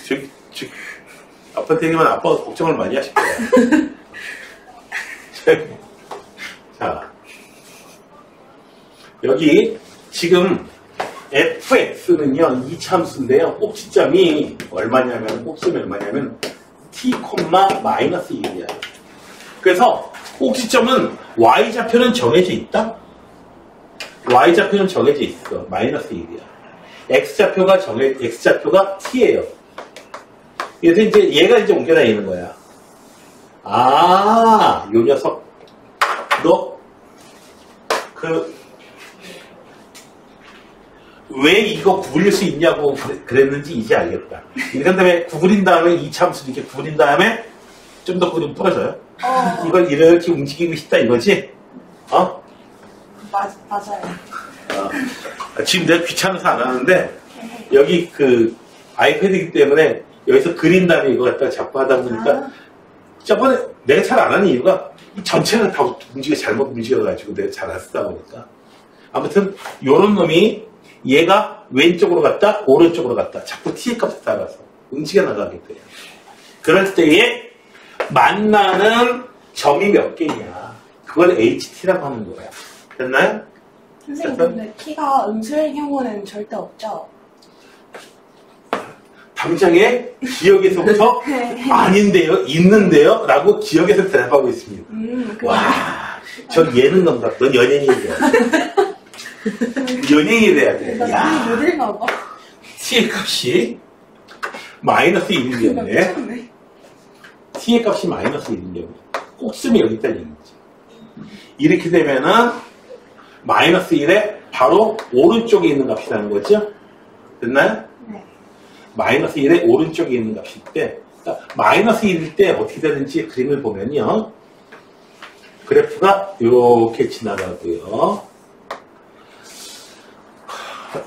저기, 아빠한테 얘기하면 아빠가 걱정을 많이 하실 거야. 자, 여기 지금 fx는요, 이차함수인데요. 꼭지점이 얼마냐면, t, 마이너스 1이야. 그래서 꼭지점은 y좌표는 정해져 있다? y좌표는 정해져 있어. 마이너스 1이야. x좌표가 t예요. 그래서 이제 얘가 이제 옮겨 다니는 거야. 요 녀석. 왜 이거 구부릴 수 있냐고 그랬는지 이제 알겠다. 그 다음에 구부린 다음에 이차함수 이렇게 구부린 다음에 좀 더 구부리면 부러져요. 이걸 이렇게 움직이고 싶다 이거지? 맞아요. 지금 내가 귀찮아서 안 하는데 여기 그 아이패드이기 때문에 여기서 그린 다음에 이거 갖다가 자꾸 하다 보니까 저번에 내가 잘 안 하는 이유가 전체를 다 잘못 움직여가지고 내가 잘 안 쓰다 보니까 아무튼 요런 놈이 얘가 왼쪽으로 갔다 오른쪽으로 갔다 자꾸 t의 값에 따라서 움직여 나가게 돼요. 그럴 때에 만나는 점이 몇 개냐 그걸 HT라고 하는 거야. 됐나요? 선생님, 근데 t가 음수일 경우는 절대 없죠? 당장에 기억에서부터 아닌데요, 있는데요 라고 기억에서 대답하고 있습니다. 와, 전 예능 감각, 넌 연예인이 돼야 돼. 연예인이 돼야 돼. 야, 못 읽나 봐. t의 값이 마이너스 1인 경우에 t의 값이 마이너스 1인 경우에 꼭쓰면 여기 있다는 얘기죠. 이렇게 되면은 마이너스 1에 바로 오른쪽에 있는 값이라는 거죠. 됐나요? 네. 마이너스 1의 오른쪽에 있는 값일 때, 그러니까 마이너스 1일 때 어떻게 되는지 그림을 보면요. 그래프가 이렇게 지나가고요.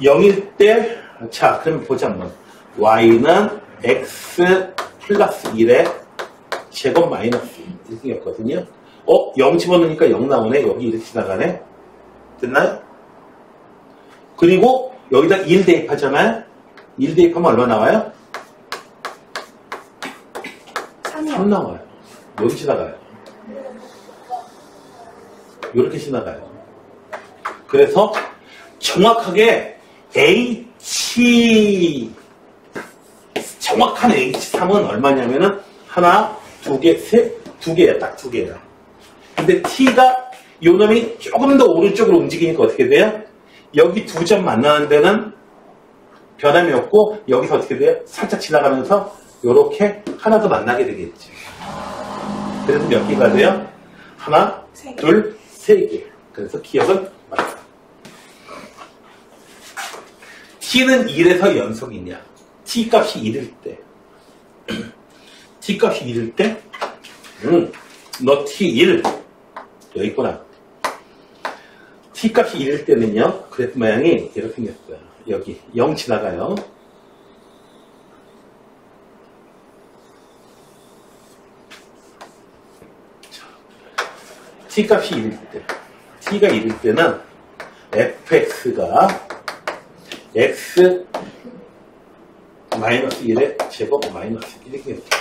0일 때, 자, 그럼 보자 한번. y는 x 플러스 1의 제곱 마이너스 1 이렇게 였거든요. 0 집어넣으니까 0 나오네. 여기 이렇게 지나가네. 됐나요? 그리고 여기다 1 대입하잖아요. 1 대입하면 얼마 나와요? 3 나와요. 여기 지나가요. 이렇게 지나가요. 그래서 정확하게 정확한 H3은 얼마냐면은 하나, 두 개, 두 개야. 딱 두 개야. 근데 T가 요 놈이 조금 더 오른쪽으로 움직이니까 어떻게 돼요? 여기 두 점 만나는 데는 변함이 없고 여기서 어떻게 돼요? 살짝 지나가면서 요렇게 하나 더 만나게 되겠죠. 그래서 몇 개가 돼요? 하나, 둘, 세 개. 그래서 기억은 맞다. T는 1에서 연속이냐? T 값이 1일 때. t값이 1일 때, 너 t1 여기 있구나. t값이 1일 때는요, 그래프 모양이 이렇게 생겼어요. 여기 0 지나가요. t값이 1일 때, t가 1일 때는 fx가 x 마이너스 1의 제곱 마이너스 1 이렇게 됩니다.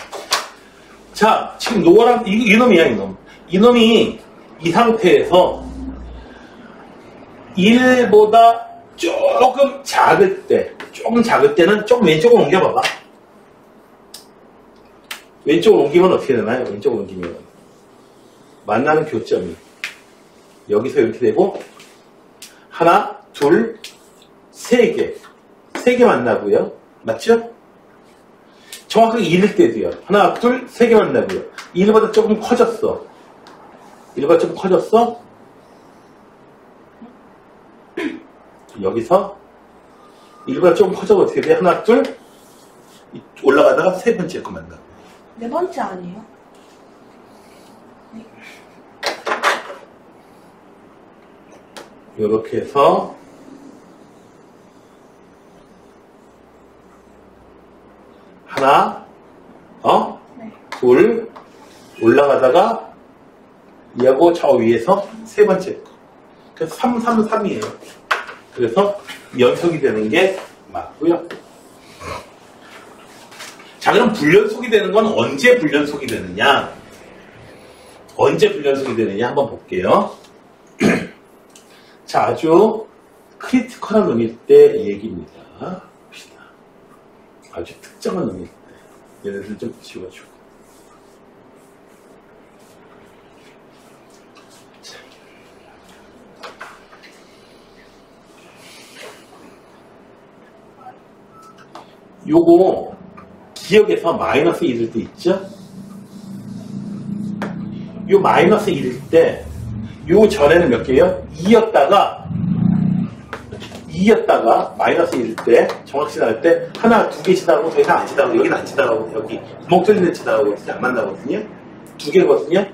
자, 지금 노란 이놈이야, 이놈. 이놈이 이 상태에서 1보다 조금 작을 때는 조금 왼쪽으로 옮겨봐봐. 왼쪽으로 옮기면 어떻게 되나요? 왼쪽으로 옮기면 만나는 교점이 여기서 이렇게 되고 하나, 둘, 세 개 만나고요. 맞죠? 정확하게 1일 때도요. 하나, 둘, 세 개 만나고요. 1보다 조금 커졌어. 1보다 조금 커졌어. 여기서 1보다 조금 커져서 어떻게 돼? 하나, 둘, 올라가다가 세 번째 거 만나고. 네 번째 아니에요? 이렇게 해서 하나, 네. 둘, 올라가다가 얘하고 저 위에서 세 번째 거. 그래서 3, 3, 3이에요. 그래서 연속이 되는 게 맞고요. 자, 그럼 불연속이 되는 건 언제 불연속이 되느냐? 언제 불연속이 되느냐 한번 볼게요. 자, 아주 크리티컬한 놈일 때 얘기입니다. 봅시다. 아주 특정한 놈일 때. 얘네들 좀 지워주고. 자. 요거 기억에서 마이너스 1일 때 있죠? 요 마이너스 1일 때 요 전에는 몇 개예요? 2였다가 마이너스 1일 때 정확히 지나갈 때 하나, 두 개 지나가고 더 이상 안 지나가고 여기는 안 지나가고 여기 구멍 뚫리는 지나가고 안 만나거든요. 두 개거든요.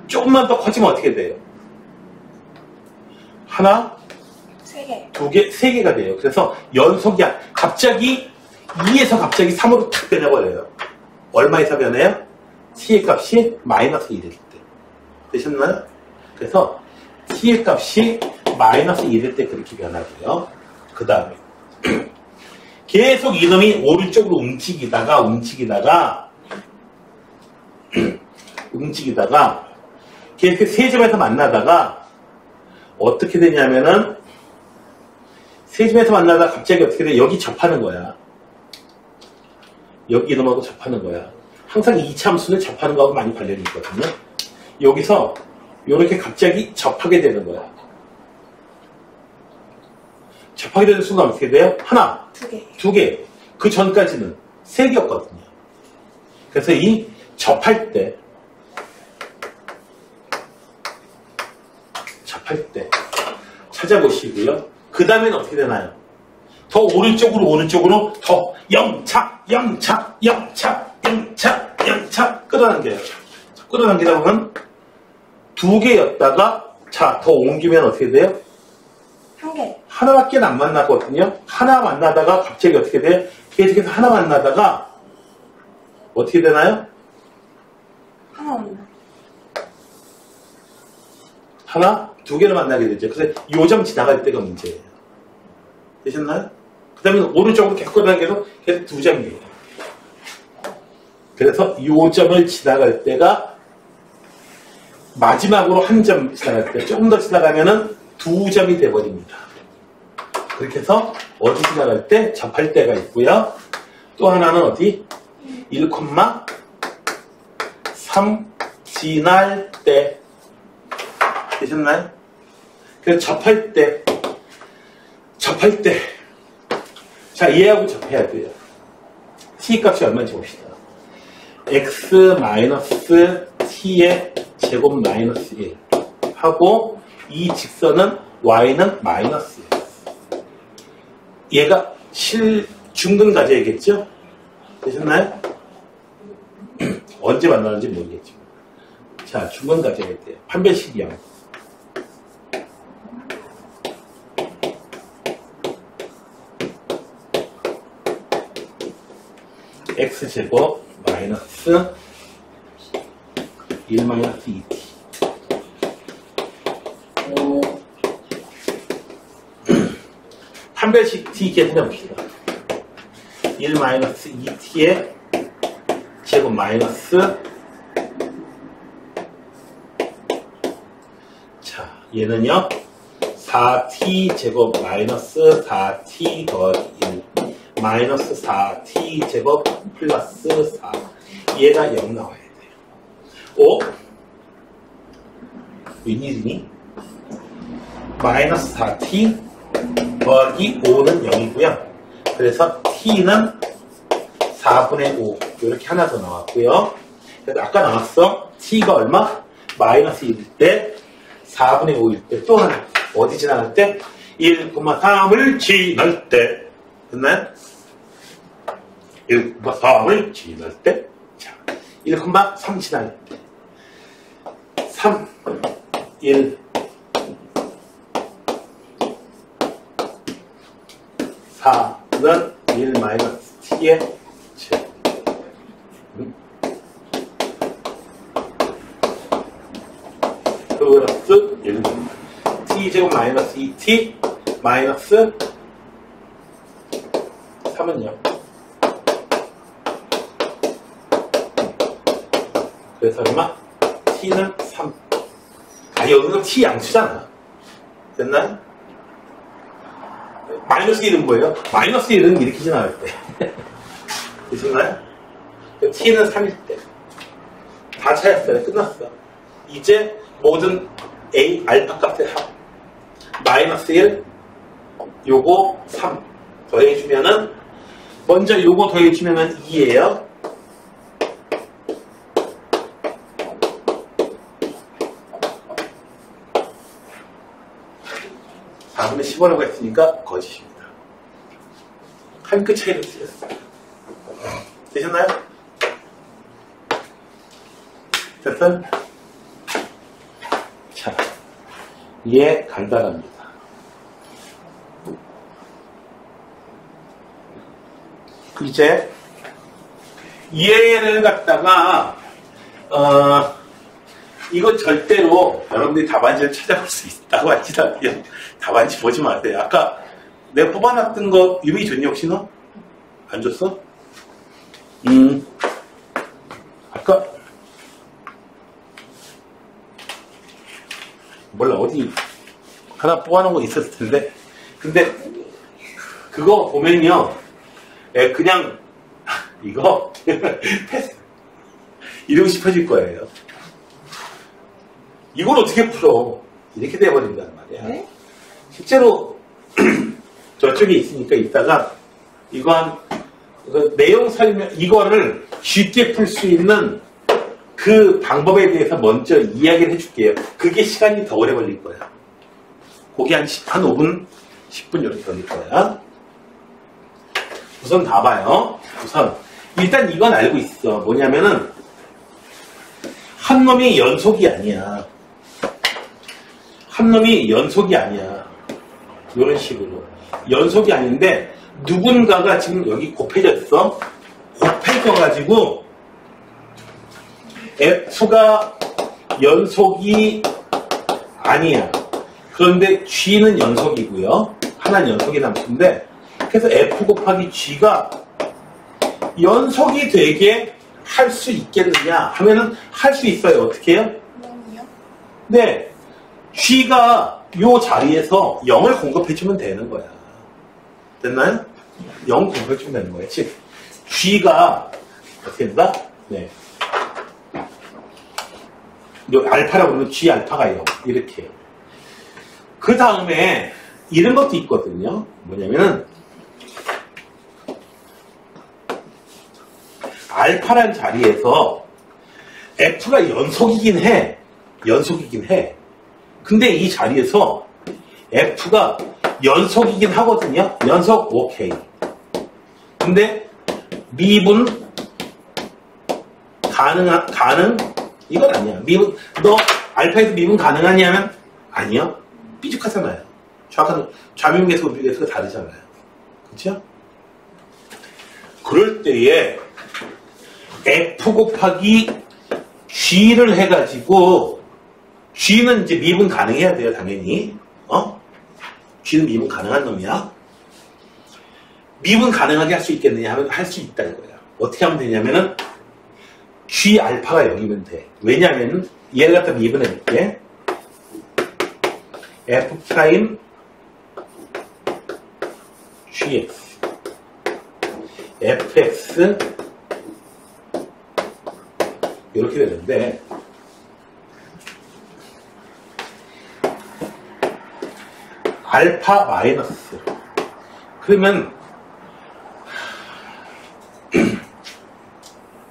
조금만 더 커지면 어떻게 돼요? 하나, 세 개. 두 개, 세 개가 돼요. 그래서 연속이 갑자기 2에서 갑자기 3으로 탁 변해버려요. 얼마에서 변해요? t의 값이 마이너스 1일 때. 되셨나요? 그래서 t의 값이 마이너스 1일 때 그렇게 변하고요. 그 다음에 계속 이놈이 오른쪽으로 움직이다가 계속 세 점에서 만나다가 어떻게 되냐면은 세 점에서 만나다가 갑자기 어떻게 돼? 여기 접하는 거야. 여기 이놈하고 접하는 거야. 항상 이차함수는 접하는 거하고 많이 관련이 있거든요. 여기서 이렇게 갑자기 접하게 되는 거야. 접하게 되는 순간 어떻게 돼요? 하나, 두 개. 두 개. 그 전까지는 세 개였거든요. 그래서 이 접할 때 찾아보시고요. 그 다음에는 어떻게 되나요? 더 오른쪽으로 더 영차 끌어당겨요. 끌어당기다 보면 두 개였다가 자, 더 옮기면 어떻게 돼요? 한 개. 하나밖에 안 만났거든요. 하나 만나다가 갑자기 어떻게 돼요? 계속해서 하나 만나다가 어떻게 되나요? 하나 없나? 하나, 두 개를 만나게 되죠. 그래서 요점 지나갈 때가 문제예요. 되셨나요? 그 다음에 오른쪽으로 계속 끌어당겨서 계속 두 점이에요. 그래서 요점을 지나갈 때가 마지막으로 한 점 지나갈 때 조금 더 지나가면은 두 점이 돼버립니다. 그렇게 해서 어디 지나갈 때 접할 때가 있고요. 또 하나는 어디? 1,3 지날 때 되셨나요? 그래서 접할 때 자, 얘하고 접해야 돼요. t 값이 얼마인지 봅시다. x-t의 제곱 마이너스 1 하고 이 직선은 y는 마이너스 1. 얘가 중근 가져야겠죠? 되셨나요? 언제 만나는지 모르겠지만. 자, 중간 가져야 돼요. 판별식이 0. x제곱 마이너스 1 마이너스 2t. 판별식 t 계산해 봅시다. 1 마이너스 2t의 제곱 마이너스, 자, 얘는요 4t 제곱 마이너스 4t 더하기 1 마이너스 4t 제곱 플러스 4. 얘가 0 나와야 돼요. 5 웬일이니? 마이너스 4t 더하기 5는 0이고요. 그래서 t는 4분의 5 이렇게 하나 더 나왔고요. 그래서 아까 나왔어. t가 얼마? 마이너스 1일 때 4분의 5일 때 또 하나 어디 지나갈 때? 1,3을 지날 때. 됐나요? 1,3을 지날 때. 자, 1,3 지날 때. 3, 1, 4는 1 마이너스 t의 제곱. 플러스 1. t 제곱 마이너스 2t 마이너스 3은요. 그래서 얼마? t는 3. 아, 여기서 t 양수잖아. 됐나요? 마이너스 1은 뭐예요? 마이너스 1은 이렇게 지나갈 때. 되셨나요? t는 3일 때. 다 찾았어요. 끝났어. 이제 모든 a, 알파 값의 합. 마이너스 1, 요거 3. 더해주면은, 먼저 요거 더해주면은 2예요. 다음에 10원이라고 했으니까 거짓입니다. 한 끗 차이로 쓰였어요. 되셨나요? 됐어요? 자, 얘 간단합니다. 이제 얘를 갖다가 이거 절대로 여러분들이 답안지를 찾아볼 수 있다고 하시다면 답안지 보지 마세요. 아까 내가 뽑아놨던 거 유미 줬니 혹시 너? 안 줬어? 아까 몰라 어디 하나 뽑아놓은 거 있었을 텐데 근데 그거 보면요 그냥 이거 패스 이러고 싶어질 거예요. 이걸 어떻게 풀어? 이렇게 돼버린단 말이야. 네? 실제로 저쪽에 있으니까 이따가 이거 내용 설명 이거를 쉽게 풀 수 있는 그 방법에 대해서 먼저 이야기를 해줄게요. 그게 시간이 더 오래 걸릴 거야. 거기 한 5분, 10분 이렇게 걸릴 거야. 우선 다 봐요. 우선 일단 이건 알고 있어. 뭐냐면은 한 놈이 연속이 아니야. 한 놈이 연속이 아니야. 이런 식으로. 연속이 아닌데 누군가가 지금 여기 곱해졌어. 곱해져가지고 F가 연속이 아니야. 그런데 G는 연속이고요. 하나는 연속이 남수인데 그래서 F 곱하기 G가 연속이 되게 할 수 있겠느냐 하면은 할 수 있어요. 어떻게 해요? 0이요? 네. G가 요 자리에서 0을 공급해주면 되는 거야. 됐나요? 0 공급해주면 되는 거야. 즉, G가 어떻게 된다? 네. 요 알파라고 그러면 G 알파가 0. 이렇게. 그 다음에 이런 것도 있거든요. 뭐냐면은 알파란 자리에서 F가 연속이긴 해. 연속이긴 해. 근데 이 자리에서 F가 연속이긴 하거든요. 연속 오케이. 근데 미분 이건 아니야. 미분, 너 알파에서 미분 가능하냐면 아니요. 삐죽하잖아요. 좌미분계수, 우미분계수가 다르잖아요. 그렇죠? 그럴 때에 F 곱하기 G를 해가지고 G는 이제 미분 가능해야 돼요, 당연히. G는 미분 가능한 놈이야. 미분 가능하게 할 수 있겠느냐 하면 할 수 있다 이거야. 어떻게 하면 되냐면은 G 알파가 0이면 돼. 왜냐하면 얘를 갖다 미분해볼게. F 프라임 GX FX 이렇게 되는데 알파 마이너스 그러면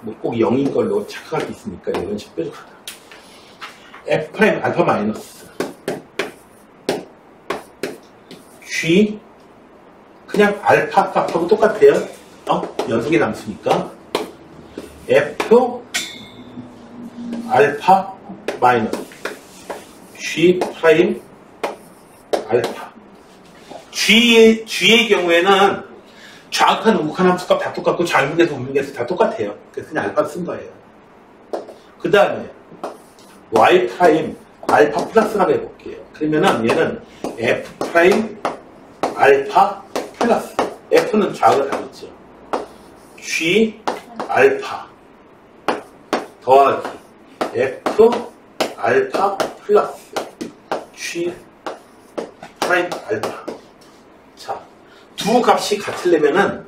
뭐 꼭 0인 걸로 착각할 수 있으니까 이런 식으로 뾰족하다. F 프라임 알파 마이너스 G 그냥 알파 값하고 똑같아요. 연속의 남수니까 F 알파 마이너스 G 프라임 알파 G의 경우에는 좌극한 우극한 함수값 다 똑같고 좌미분계수 우미분계수 다 똑같아요. 그래서 그냥 알파를 쓴 거예요. 그 다음에 Y 프라임 알파 플러스라고 해볼게요. 그러면은 얘는 F 프라임 알파 플러스 F는 좌극을 하겠죠. G 알파 더하기 F 알파 플러스 G 프라임 알파. 자, 두 값이 같으려면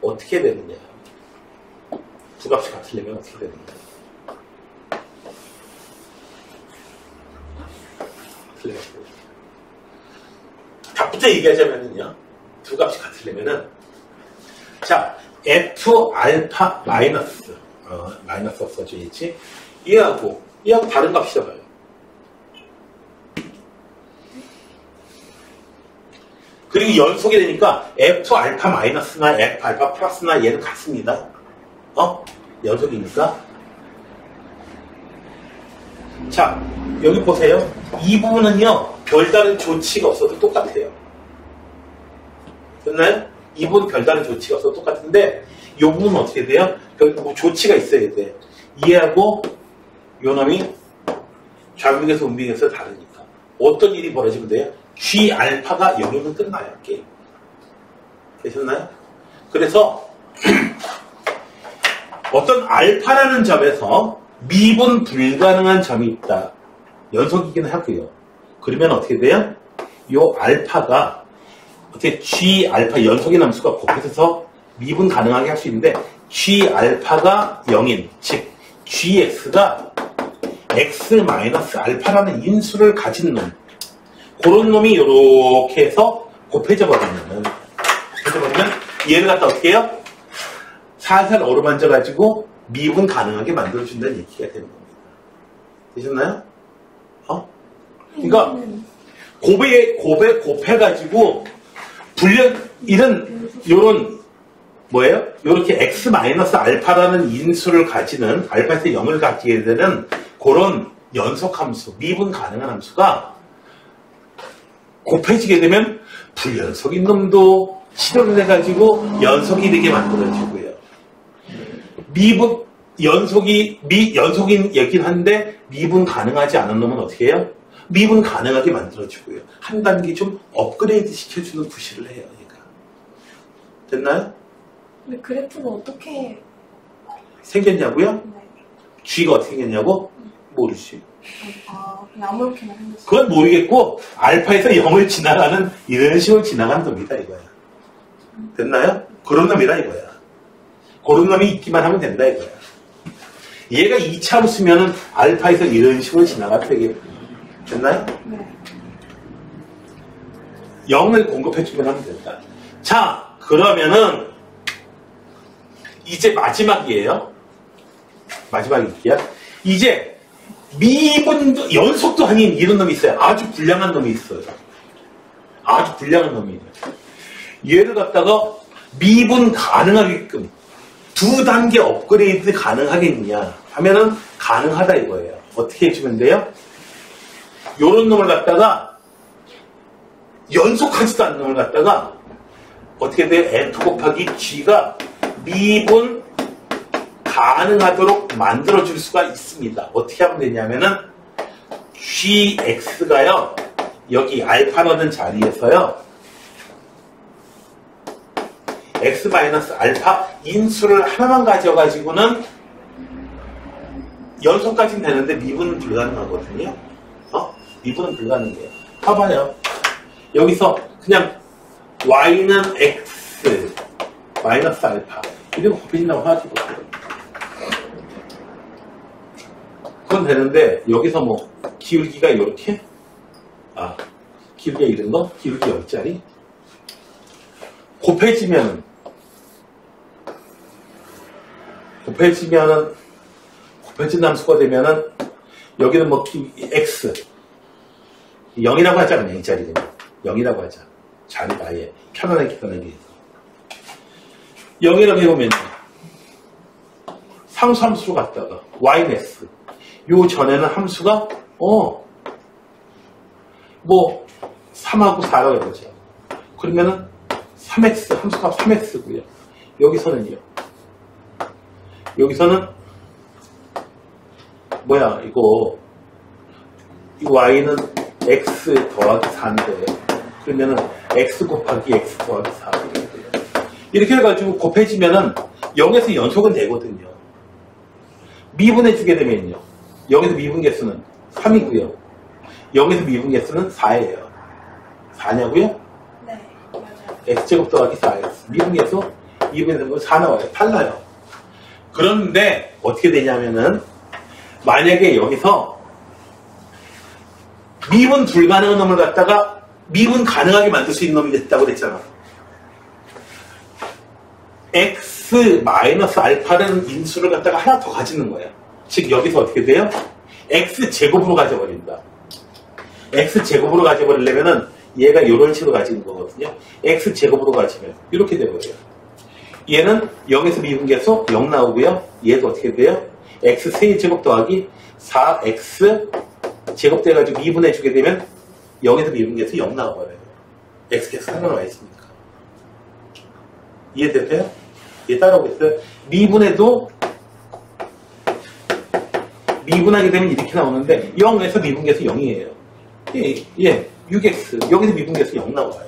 어떻게 되느냐? 두 값이 같으려면 어떻게 되느냐? 답부터 얘기하자면요. 두 값이 같으려면은 자, F 알파 마이너스 마이너스 없어져야지. 얘하고 다른 값이 잡아요. 그리고 연속이 되니까 F 알파 마이너스나 F 알파 플러스나 얘는 같습니다. 연속이니까. 자, 여기 보세요. 이 부분은요, 별다른 조치가 없어도 똑같아요. 됐나요? 이 부분 별다른 조치가 없어도 똑같은데, 이 부분은 어떻게 돼요? 뭐 조치가 있어야 돼. 얘하고 요 놈이 좌미분계수 우미분계수 다르니까. 어떤 일이 벌어지면 돼요? G 알파가 0이면 끝나요, 게임. 되셨나요? 그래서 어떤 알파라는 점에서 미분 불가능한 점이 있다. 연속이긴 하고요. 그러면 어떻게 돼요? 요 알파가 어떻게 G 알파 연속의 함수가 곱해서 미분 가능하게 할 수 있는데 G 알파가 0인 즉 GX가 X 마이너스 알파라는 인수를 가진 놈 그런 놈이 이렇게 해서 곱해져 버리면 얘를 갖다 어떻게 해요? 살살 어루만져 가지고 미분 가능하게 만들어준다는 얘기가 되는 겁니다. 되셨나요? 그러니까 곱해가지고 요런 뭐예요? 요렇게 x 마이너스 알파라는 인수를 가지는 알파에서 0을 갖게 되는 그런 연속함수, 미분 가능한 함수가 곱해지게 되면 불연속인 놈도 실현을 해가지고 연속이 되게 만들어지고요. 연속인 얘긴 한데 미분 가능하지 않은 놈은 어떻게 해요? 미분 가능하게 만들어지고요. 한 단계 좀 업그레이드 시켜주는 구실을 해요. 얘가. 됐나요? 근데 그래프가 어떻게 생겼냐고요? 네. G가 어떻게 생겼냐고? 모르지. 그냥 아무렇게나 생겼어요. 그건 모르겠고 알파에서 0을 지나가는 이런 식으로 지나가는 놈이다 이거야. 됐나요? 그런 놈이라 이거야. 그런 놈이 있기만 하면 된다 이거야. 얘가 2차로 쓰면은 알파에서 이런 식으로 지나가도 되게 됐나요? 네. 0을 공급해주면 하면 된다. 자, 그러면은 이제 마지막이에요. 마지막일게요. 이제 미분도 연속도 아닌 이런 놈이 있어요. 아주 불량한 놈이 있어요. 아주 불량한 놈이 있어요. 얘를 갖다가 미분 가능하게끔 두 단계 업그레이드 가능하겠냐 하면은 가능하다 이거예요. 어떻게 해주면 돼요? 요런 놈을 갖다가 연속하지도 않는 놈을 갖다가 어떻게 돼요? F 곱하기 G가 미분 가능하도록 만들어줄 수가 있습니다. 어떻게 하면 되냐면은 GX가요 여기 알파라는 자리에서요 X-알파 인수를 하나만 가져가지고는 연속까지는 되는데 미분은 불가능하거든요. 미분은 불가능해요. 봐봐요. 여기서 그냥 Y는 X 마이너스 알파 이러고 곱해진다고 하지 못해요. 그건 되는데 여기서 뭐 기울기가 이렇게 기울기가 이런 거 기울기 0짜리 곱해지면 곱해진 함수가 되면은 여기는 뭐 x 0이라고 하자 그냥 이 자리는 0이라고 하자. 자리가 아예 편안하게 해서 0이라고 해보면 상수함수로 갔다가 y는 요 전에는 함수가 뭐 3하고 4라고 해보자. 그러면은 3x 함수가 3x고요. 여기서는요. 여기서는 뭐야 이거 이 y는 x 더하기 4인데 그러면은 x 곱하기 x 더하기 4 이렇게 해가지고 곱해지면은 0에서 연속은 되거든요. 미분해 주게 되면요 0에서 미분 개수는 3이고요 0에서 미분 개수는 4예요 4냐고요? 네, 맞아요. x제곱 더하기 4x 미분 개수 미분해서 뭐 4 나와요. 달라요. 그런데 어떻게 되냐면은 만약에 여기서 미분 불가능한 놈을 갖다가 미분 가능하게 만들 수 있는 놈이 됐다고 그랬잖아. x-알파라는 인수를 갖다가 하나 더 가지는 거야. 즉 여기서 어떻게 돼요? x제곱으로 가져버린다. x제곱으로 가져버리려면은 얘가 이런 식으로 가지는 거거든요. x제곱으로 가지면 이렇게 돼버려요. 얘는 0에서 미분계수 0 나오고요. 얘도 어떻게 돼요? x 세제곱 더하기 4x 제곱 돼가지고 미분해주게 되면 0에서 미분계수 0 나와버려요. x계수 하나 나와 있으니까. 이해됐어요? 얘 따라오겠어요? 미분해도 미분하게 되면 이렇게 나오는데 0에서 미분계수 0이에요. 예, 6x 여기서 미분계수 0 나와요.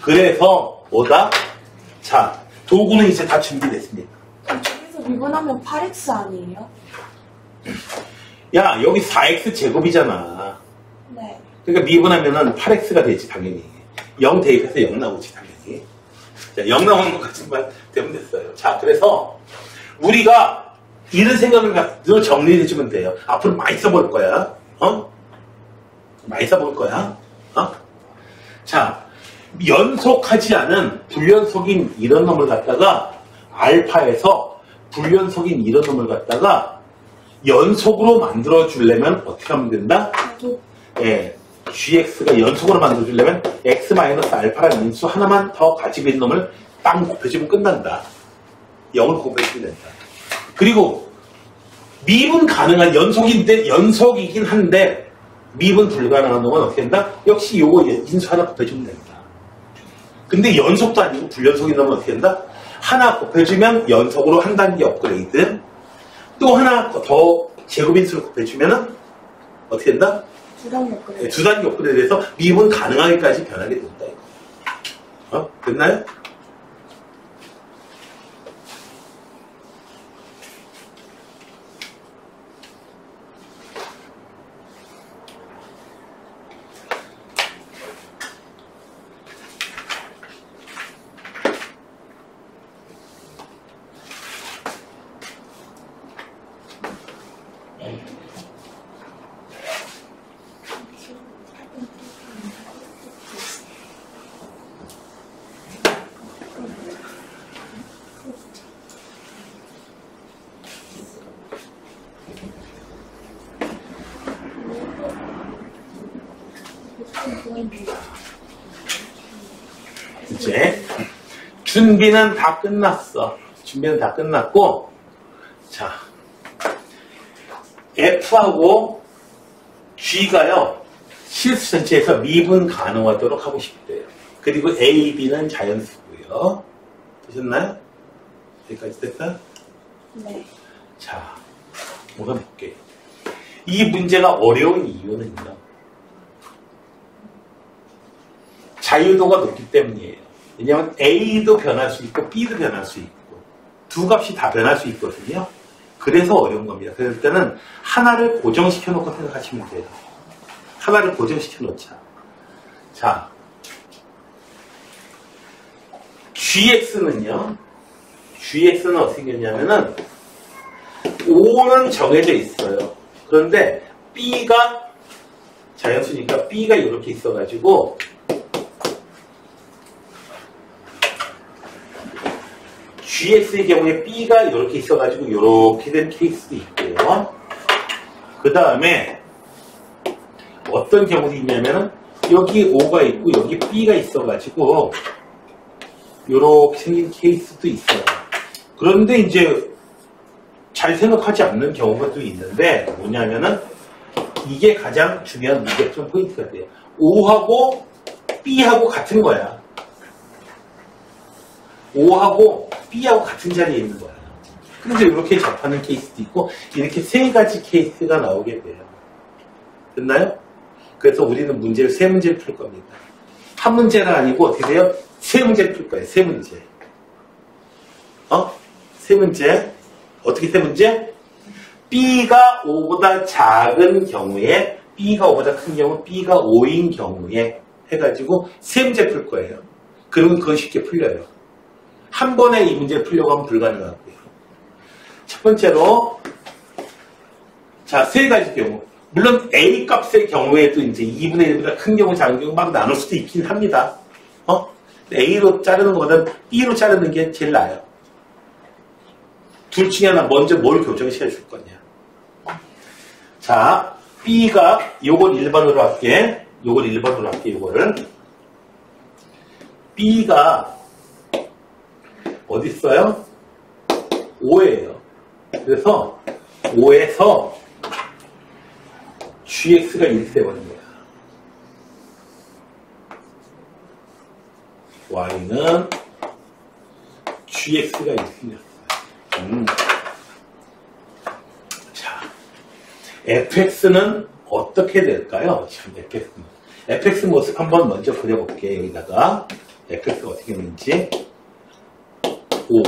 그래서 뭐다? 자, 도구는 이제 다 준비됐습니다. 저기서 미분하면 8x 아니에요? 야, 여기 4x 제곱이잖아. 네. 그러니까 미분하면은 8x가 되지, 당연히. 0 대입해서 0 나오지, 당연히. 자, 0 나오는 것까지만 되면 됐어요. 자, 그래서 우리가 이런 생각을 늘 정리해주면 돼요. 앞으로 많이 써볼 거야. 많이 써볼 거야. 자, 연속하지 않은 불연속인 이런 놈을 갖다가 알파에서 불연속인 이런 놈을 갖다가 연속으로 만들어 주려면 어떻게 하면 된다? 예, gx가 연속으로 만들어 주려면 x-알파라는 인수 하나만 더 가지고 있는 놈을 땅 곱해주면 끝난다. 0을 곱해주면 된다. 그리고 미분 가능한 연속이긴 한데 미분 불가능한 놈은 어떻게 된다? 역시 요거 인수 하나 곱해주면 된다. 근데 연속도 아니고 불연속인 놈은 어떻게 된다? 하나 곱해주면 연속으로 한 단계 업그레이드. 또 하나 더 제곱인수를 곱해주면은 어떻게 된다? 두 단계 업그레이드. 네, 두 단계 업그레이드해서 미분 가능하게까지 변하게 된다. 이거. 됐나요? 이제 준비는 다 끝났어. 준비는 다 끝났고, 자, F하고 G가요, 실수 전체에서 미분 가능하도록 하고 싶대요. 그리고 A, B는 자연수고요. 되셨나요? 여기까지 됐어요? 네. 자, 우선 볼게요. 이 문제가 어려운 이유는요, 자유도가 높기 때문이에요. 왜냐하면 A도 변할 수 있고 B도 변할 수 있고 두 값이 다 변할 수 있거든요. 그래서 어려운 겁니다. 그럴 때는 하나를 고정시켜 놓고 생각하시면 돼요. 하나를 고정시켜 놓자. 자, GX는요, GX는 어떻게 되냐면은 O는 정해져 있어요. 그런데 B가 자연수니까 B가 이렇게 있어가지고 GX의 경우에 B가 이렇게 있어가지고 이렇게 된 케이스도 있고요. 그 다음에 어떤 경우도 있냐면은 여기 O가 있고 여기 B가 있어가지고 이렇게 생긴 케이스도 있어요. 그런데 이제 잘 생각하지 않는 경우가 또 있는데 뭐냐면은 이게 가장 중요한 문제점 포인트가 돼요. O하고 B하고 같은 거야. O하고 B하고 같은 자리에 있는 거야. 그래서 이렇게 접하는 케이스도 있고 이렇게 세 가지 케이스가 나오게 돼요. 됐나요? 그래서 우리는 문제를 세 문제를 풀 겁니다. 한 문제가 아니고 어떻게 돼요? 세 문제를 풀 거예요. 세 문제. 세 문제. 어떻게 세 문제? B가 O보다 작은 경우에, B가 O보다 큰 경우, B가 O인 경우에 해가지고 세 문제 풀 거예요. 그러면 그건 쉽게 풀려요. 한 번에 이 문제를 풀려고 하면 불가능하고요. 첫 번째로, 자, 세 가지 경우. 물론 A 값의 경우에도 이제 2분의 1보다 큰 경우, 작은 경우 막 나눌 수도 있긴 합니다. A로 자르는 것보다는 B로 자르는 게 제일 나아요. 둘 중에 하나 먼저 뭘 교정시켜 줄 거냐. 자, B가 요걸 1번으로 할게. 요걸 1번으로 할게, 요거를. B가 어디 있어요? 5예요. 그래서 5에서 GX가 이렇게 되버린 거야. Y는 GX가 이렇게 생겼어요. 자, fx는 어떻게 될까요? 참, fx 모습 한번 먼저 그려볼게요. 여기다가 fx가 어떻게 되는지. 5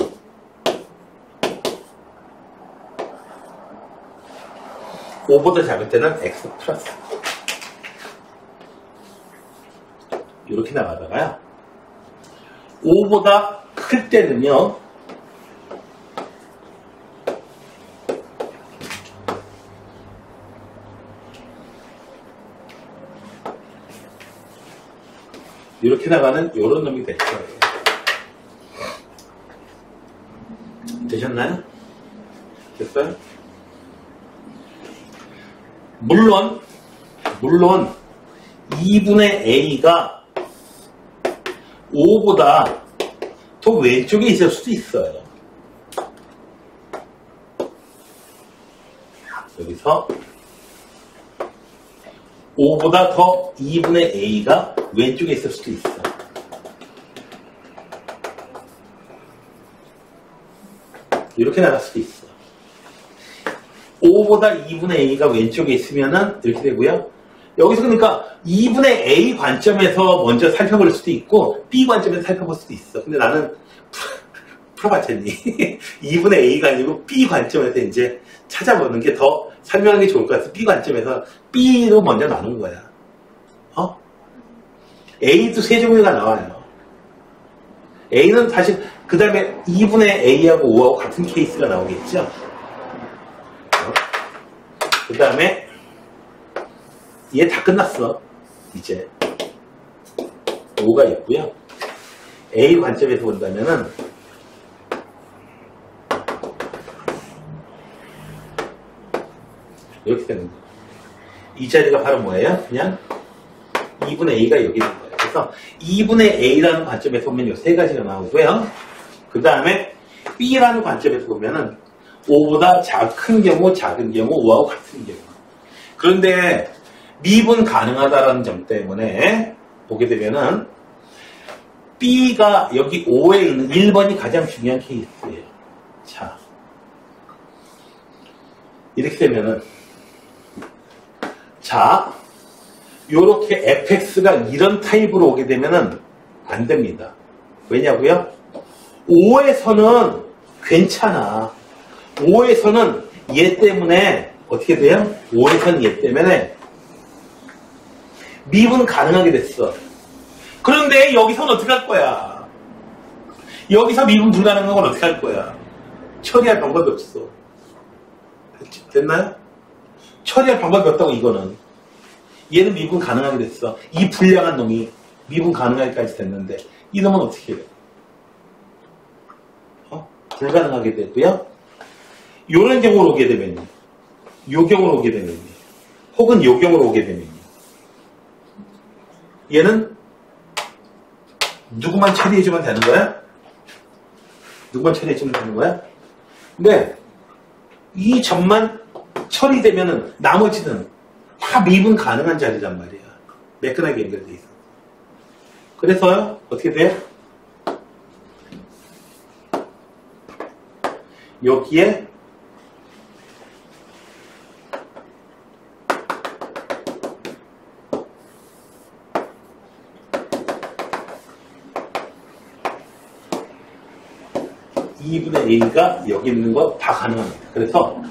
5보다 작을 때는 x 플러스 이렇게 나가다가요. 5보다 클 때는요. 이렇게 나가는 이런 놈이 될 거예요. 되셨나요? 됐어요? 물론 2분의 A가 5보다 더 왼쪽에 있을 수도 있어요. 여기서 5보다 더 2분의 A가 왼쪽에 있을 수도 있어. 이렇게 나갈 수도 있어. 5보다 2분의 A가 왼쪽에 있으면은 이렇게 되고요. 여기서 그러니까 2분의 A 관점에서 먼저 살펴볼 수도 있고 B 관점에서 살펴볼 수도 있어. 근데 나는 풀어봤더니 2분의 A가 아니고 B 관점에서 이제 찾아보는 게 더 설명하는 게 좋을 것 같아서 B 관점에서 B로 먼저 나눈 거야. A도 세 종류가 나와요. A는 사실 그 다음에 2분의 A하고 5하고 같은 케이스가 나오겠죠. 그 다음에 얘 다 끝났어. 이제 5가 있고요. A 관점에서 본다면은 이렇게 되는 거예요. 이 자리가 바로 뭐예요? 그냥 2분의 A가 여기 있는 거예요. 그래서 2분의 A라는 관점에서 보면 이 세 가지가 나오고요. 그 다음에 B라는 관점에서 보면은 5보다 큰 경우, 작은 경우, 5하고 같은 경우. 그런데 미분 가능하다는 점 때문에 보게 되면은 B가 여기 5에 있는 1번이 가장 중요한 케이스예요. 자, 이렇게 되면은 자, 요렇게 fx가 이런 타입으로 오게 되면은 안 됩니다. 왜냐고요? 5에서는 괜찮아. 5에서는 얘 때문에 어떻게 돼요? 5에서는 얘 때문에 미분 가능하게 됐어. 그런데 여기서는 어떻게 할 거야? 여기서 미분 불가능한 건 어떻게 할 거야? 처리할 방법이 없어. 됐나요? 처리할 방법이 없다고 이거는. 얘는 미분 가능하게 됐어. 이 불량한 놈이 미분 가능하게까지 됐는데 이 놈은 어떻게 해요? 불가능하게 되고요. 요런 경우로 오게 되면요. 요 경우로 오게 되면요. 혹은 요 경우로 오게 되면요. 얘는 누구만 처리해주면 되는 거야? 누구만 처리해주면 되는 거야? 근데 이 점만 처리되면은 나머지는 다 미분 가능한 자리란 말이야. 매끈하게 연결돼 있어. 그래서요, 어떻게 돼요? 여기에 (2분의 a가) 여기 있는 거 다 가능합니다. 그래서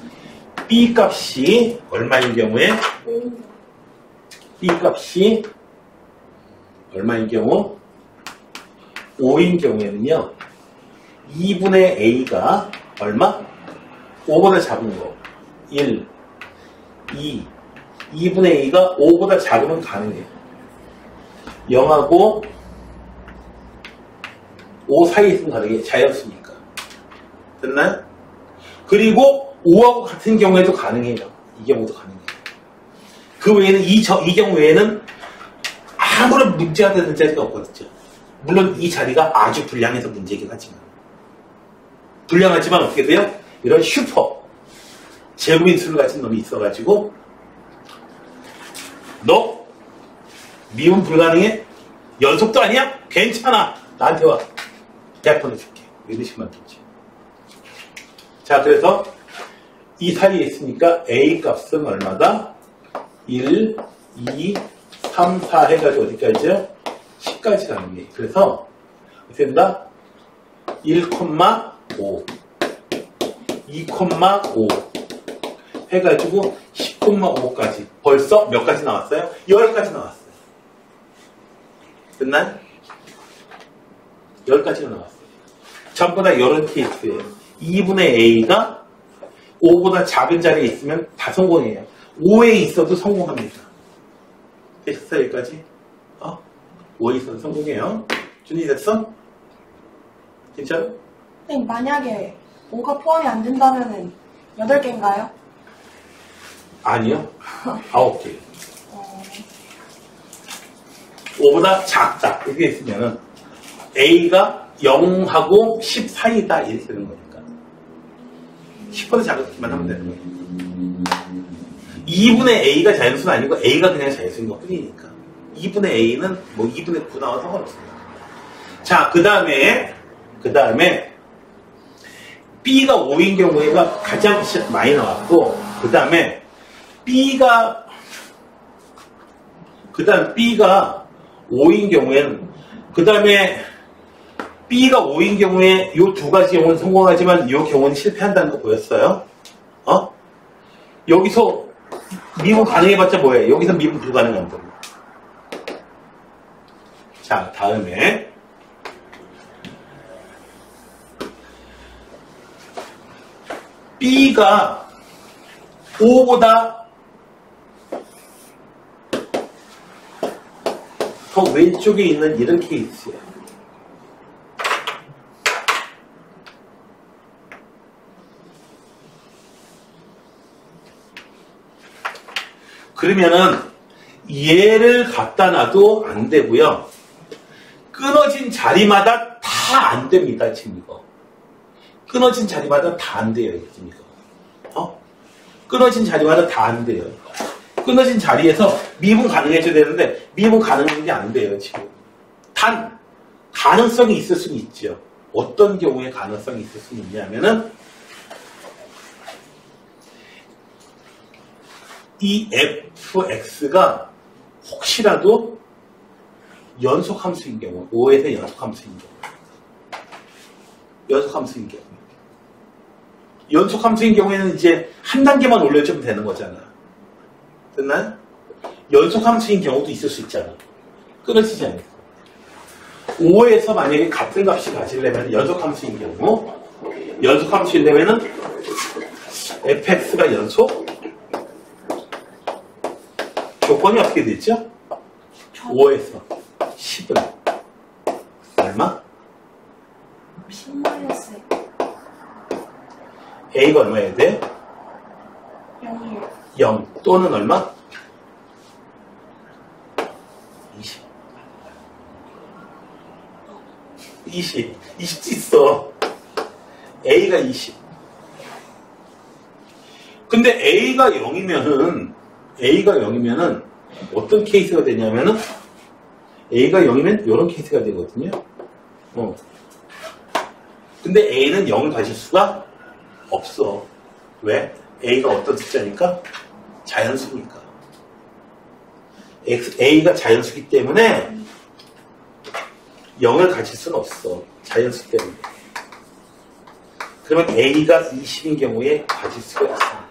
b 값이 얼마인 경우에 b 값이 얼마인 경우 5인 경우에는요 2분의 a가 얼마? 5보다 작은 거 1, 2 2분의 a가 5보다 작으면 가능해요. 0하고 5 사이에 있으면 가능해요. 자연수니까. 됐나요? 그리고 5하고 같은 경우에도 가능해요. 이 경우도 가능해요. 그 외에는 이 경우 외에는 아무런 문제가 되는 자리가 없거든요. 물론 이 자리가 아주 불량해서 문제이긴 하지만 불량하지만 어떻게 돼요? 이런 슈퍼 제곱인수를 가진 놈이 있어가지고 너 미분 불가능해? 연속도 아니야? 괜찮아. 나한테 와. 100번 해줄게. 이런 식만 되지. 자, 그래서 이 사이에 있으니까 A 값은 얼마다? 1, 2, 3, 4 해가지고 어디까지요? 10까지 가는 게. 그래서 어떻게 된다? 1,5 2,5 해가지고 10,5까지 벌써 몇 가지 나왔어요? 10가지 나왔어요. 됐나요? 10가지가 나왔어요. 전부 다 이런 케이스예요. 2분의 a가 5보다 작은 자리에 있으면 다 성공해요. 5에 있어도 성공합니다. 됐어? 여기까지? 5에 있어도 성공해요. 준이 됐어? 괜찮아? 네, 만약에 5가 포함이 안 된다면은 8개인가요? 아니요. 9개. 5보다 작다. 이렇게 있으면은 A가 0하고 10 사이다. 이렇게 되는 거니까. 10보다 작기만 하면 되는 거예요. 2분의 A가 자연수는 아니고 A가 그냥 자연수인 것 뿐이니까. 2분의 A는 뭐 2분의 9 나와서 상관없습니다. 자, 그 다음에 B가 5인 경우에가 가장 많이 나왔고, 그 다음에 B가 5인 경우에는, 그 다음에 B가 5인 경우에 이 두 가지 경우는 성공하지만 이 경우는 실패한다는 거 보였어요? 여기서 미분 가능해봤자 뭐예요? 여기서 미분 불가능한 거. 자, 다음에 B가 5보다 더 왼쪽에 있는 이런 케이스예요. 그러면은 얘를 갖다 놔도 안 되고요. 끊어진 자리마다 다 안 됩니다, 지금 이거. 끊어진 자리마다 다 안 돼요. 이거. 끊어진 자리마다 다 안 돼요. 끊어진 자리에서 미분 가능해져야 되는데 미분 가능한 게 안 돼요. 지금. 단 가능성이 있을 수는 있죠. 어떤 경우에 가능성이 있을 수는 있냐면은 이 fx가 혹시라도 연속함수인 경우, 5에서 연속함수인 경우, 연속함수인 경우에는 이제 한 단계만 올려주면 되는 거잖아. 됐나요? 연속함수인 경우도 있을 수 있잖아. 끊어지지 않고. 5에서 만약에 같은 값이 가지려면 연속함수인 경우, 연속함수이려면은 fx가 연속, 조건이 어떻게 되죠? 5에서 10은 얼마? 10-X a가 얼마여야 돼? 0이에요. 0 또는 얼마? 20 있어. a가 20. 근데 a가 0이면은 어떤 케이스가 되냐면은 a가 0이면 이런 케이스가 되거든요. 근데 a는 0을 가질 수가 없어. 왜? a가 어떤 숫자니까? 자연수니까. a가 자연수기 때문에 0을 가질 수는 없어. 자연수 때문에. 그러면 a가 20인 경우에 가질 수가 있습니다.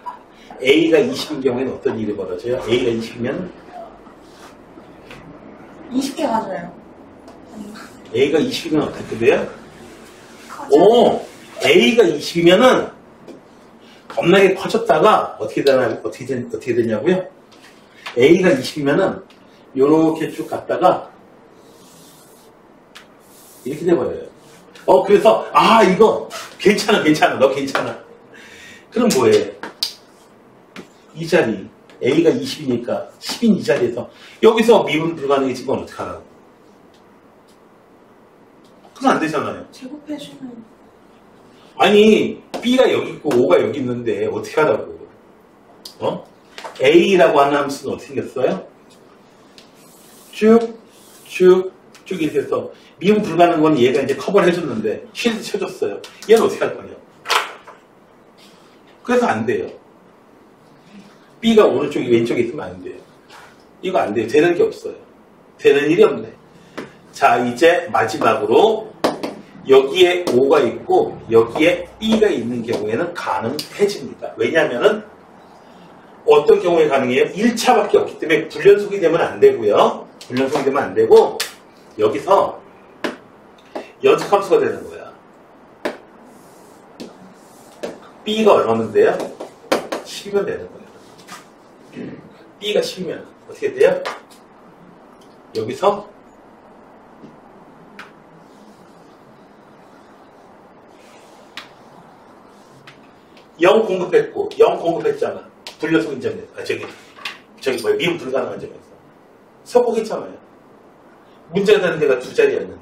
a가 20인 경우에는 어떤 일이 벌어져요? a가 20이면 20개 가져요. a가 20이면 어떻게 돼요? 커져. a가 20이면은 겁나게 커졌다가 어떻게 되냐고요? a가 20이면은 요렇게 쭉 갔다가 이렇게 돼버려요. 그래서 이거 괜찮아 너 괜찮아. 그럼 뭐해? 이 자리 a가 20이니까 10인 이 자리에서 여기서 미분 불가능해지면 어떡하라고? 그건 안 되잖아요. 제곱해주면 아니 b가 여기 있고 5가 여기 있는데 어떻게 하라고? a라고 하는 함수는 어떻게 생겼어요? 쭉 이렇게 해서 미분 불가능한 건 얘가 이제 커버를 해줬는데 쉴드 쳐줬어요. 얘는 어떻게 할 거냐? 그래서 안 돼요. b가 오른쪽이 왼쪽에 있으면 안 돼요. 이거 안 돼요. 되는 게 없어요. 되는 일이 없네. 자, 이제 마지막으로 여기에 5가 있고 여기에 b가 있는 경우에는 가능해집니다. 왜냐하면은 어떤 경우에 가능해요? 1차밖에 없기 때문에 불연속이 되면 안 되고요. 불연속이 되면 안 되고 여기서 연속함수가 되는 거야. b가 얼마면 돼요? 10이면 되는 거예요. b가 10이면 어떻게 돼요? 여기서 영 공급했고 0 공급했잖아. 불연속인 점에서 미분 불가능한 점에서 석곡했잖아요. 문제가 되는 데가 두 자리였는데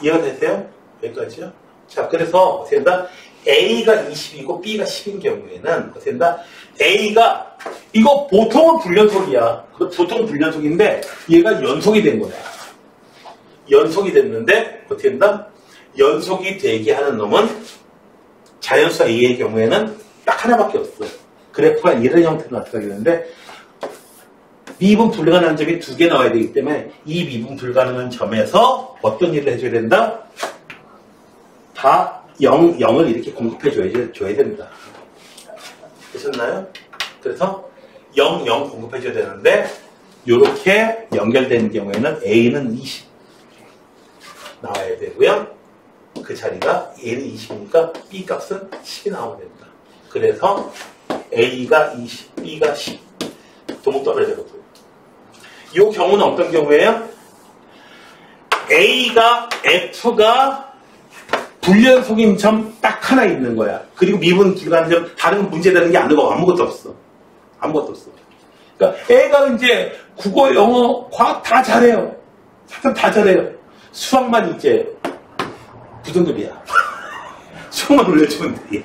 이해가 되세요? 여기까지요? 자, 그래서 어떻게 된다? a가 20이고 b가 10인 경우에는 어떻게 된다? a가 이거 보통은 불연속이야. 보통은 불연속인데 얘가 연속이 된 거야. 연속이 됐는데 어떻게 된다? 연속이 되게 하는 놈은 자연수 a의 경우에는 딱 하나밖에 없어. 그래프가 이런 형태로 나타나게 되는데 미분 불가능한 점이 두 개 나와야 되기 때문에 이 미분 불가능한 점에서 어떤 일을 해줘야 된다? 다 0을 이렇게 공급해 줘야 된다. 되셨나요? 그래서 0 공급해 줘야 되는데 이렇게 연결되는 경우에는 a는 20 나와야 되고요. 그 자리가 a는 20이니까 b 값은 10이 나오면 된다. 그래서 a가 20, b가 10 동목 떨어져버려요. 이 경우는 어떤 경우예요? f가 불연속인 점 딱 하나 있는 거야. 그리고 미분 불가능한 점 다른 문제되는 게 아무것도 없어. 아무것도 없어. 그러니까 애가 이제 국어, 영어, 과학 다 잘해요. 사실 다 잘해요. 수학만 이제 무슨 소리야? 수학만 올려주면 돼.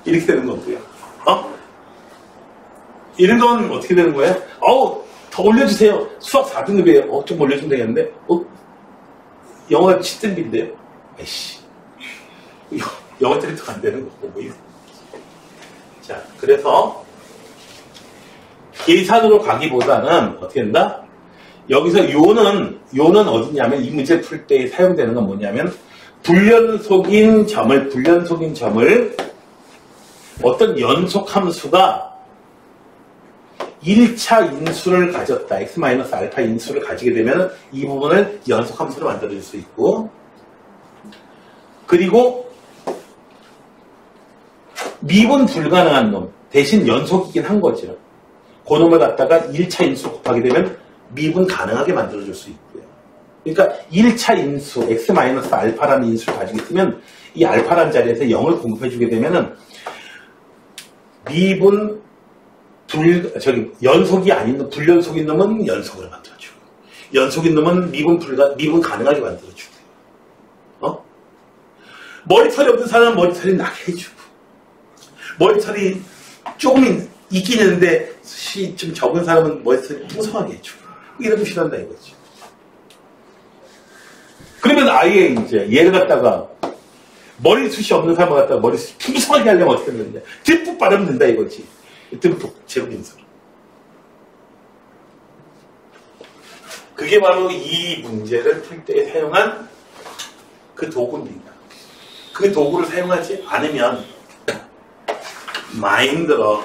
이렇게 되는 거고요. 이런 건 어떻게 되는 거예요? 더 올려주세요. 수학 4등급이에요. 좀 올려주면 되겠는데? 영어 10등급인데요? 아이씨. 영어 때리도 안 되는 거고, 뭐, 이거. 자, 그래서, 계산으로 가기보다는, 어떻게 된다? 여기서 요는 어디냐면, 이 문제 풀 때 사용되는 건 뭐냐면, 불연속인 점을, 어떤 연속함수가 1차 인수를 가졌다. x-알파 인수를 가지게 되면 이 부분을 연속함수로 만들어줄 수 있고, 그리고 미분 불가능한 놈, 대신 연속이긴 한 거죠. 그 놈을 갖다가 1차 인수 곱하게 되면 미분 가능하게 만들어줄 수 있고요. 그러니까 1차 인수, x-알파라는 인수를 가지고 있으면 이 알파라는 자리에서 0을 공급해주게 되면은 미분 연속이 아닌 불연속인 놈은 연속으로 만들어주고, 연속인 놈은 미분 가능하게 만들어주고, 머리털이 없는 사람은 머리털이 나게 해주고, 머리털이 조금 있긴 있는데, 좀 적은 사람은 머리털이 풍성하게 해주고, 이런 뜻이란다 이거지. 그러면 아예 이제 얘를 갖다가, 머리숱이 없는 사람을 갖다가 머리숱 풍성하게 하려면 어떻게 되느냐. 듬뿍 바르면 된다 이거지. 듬뿍 제곱인수로. 그게 바로 이 문제를 풀 때 사용한 그 도구입니다. 그 도구를 사용하지 않으면 마인드로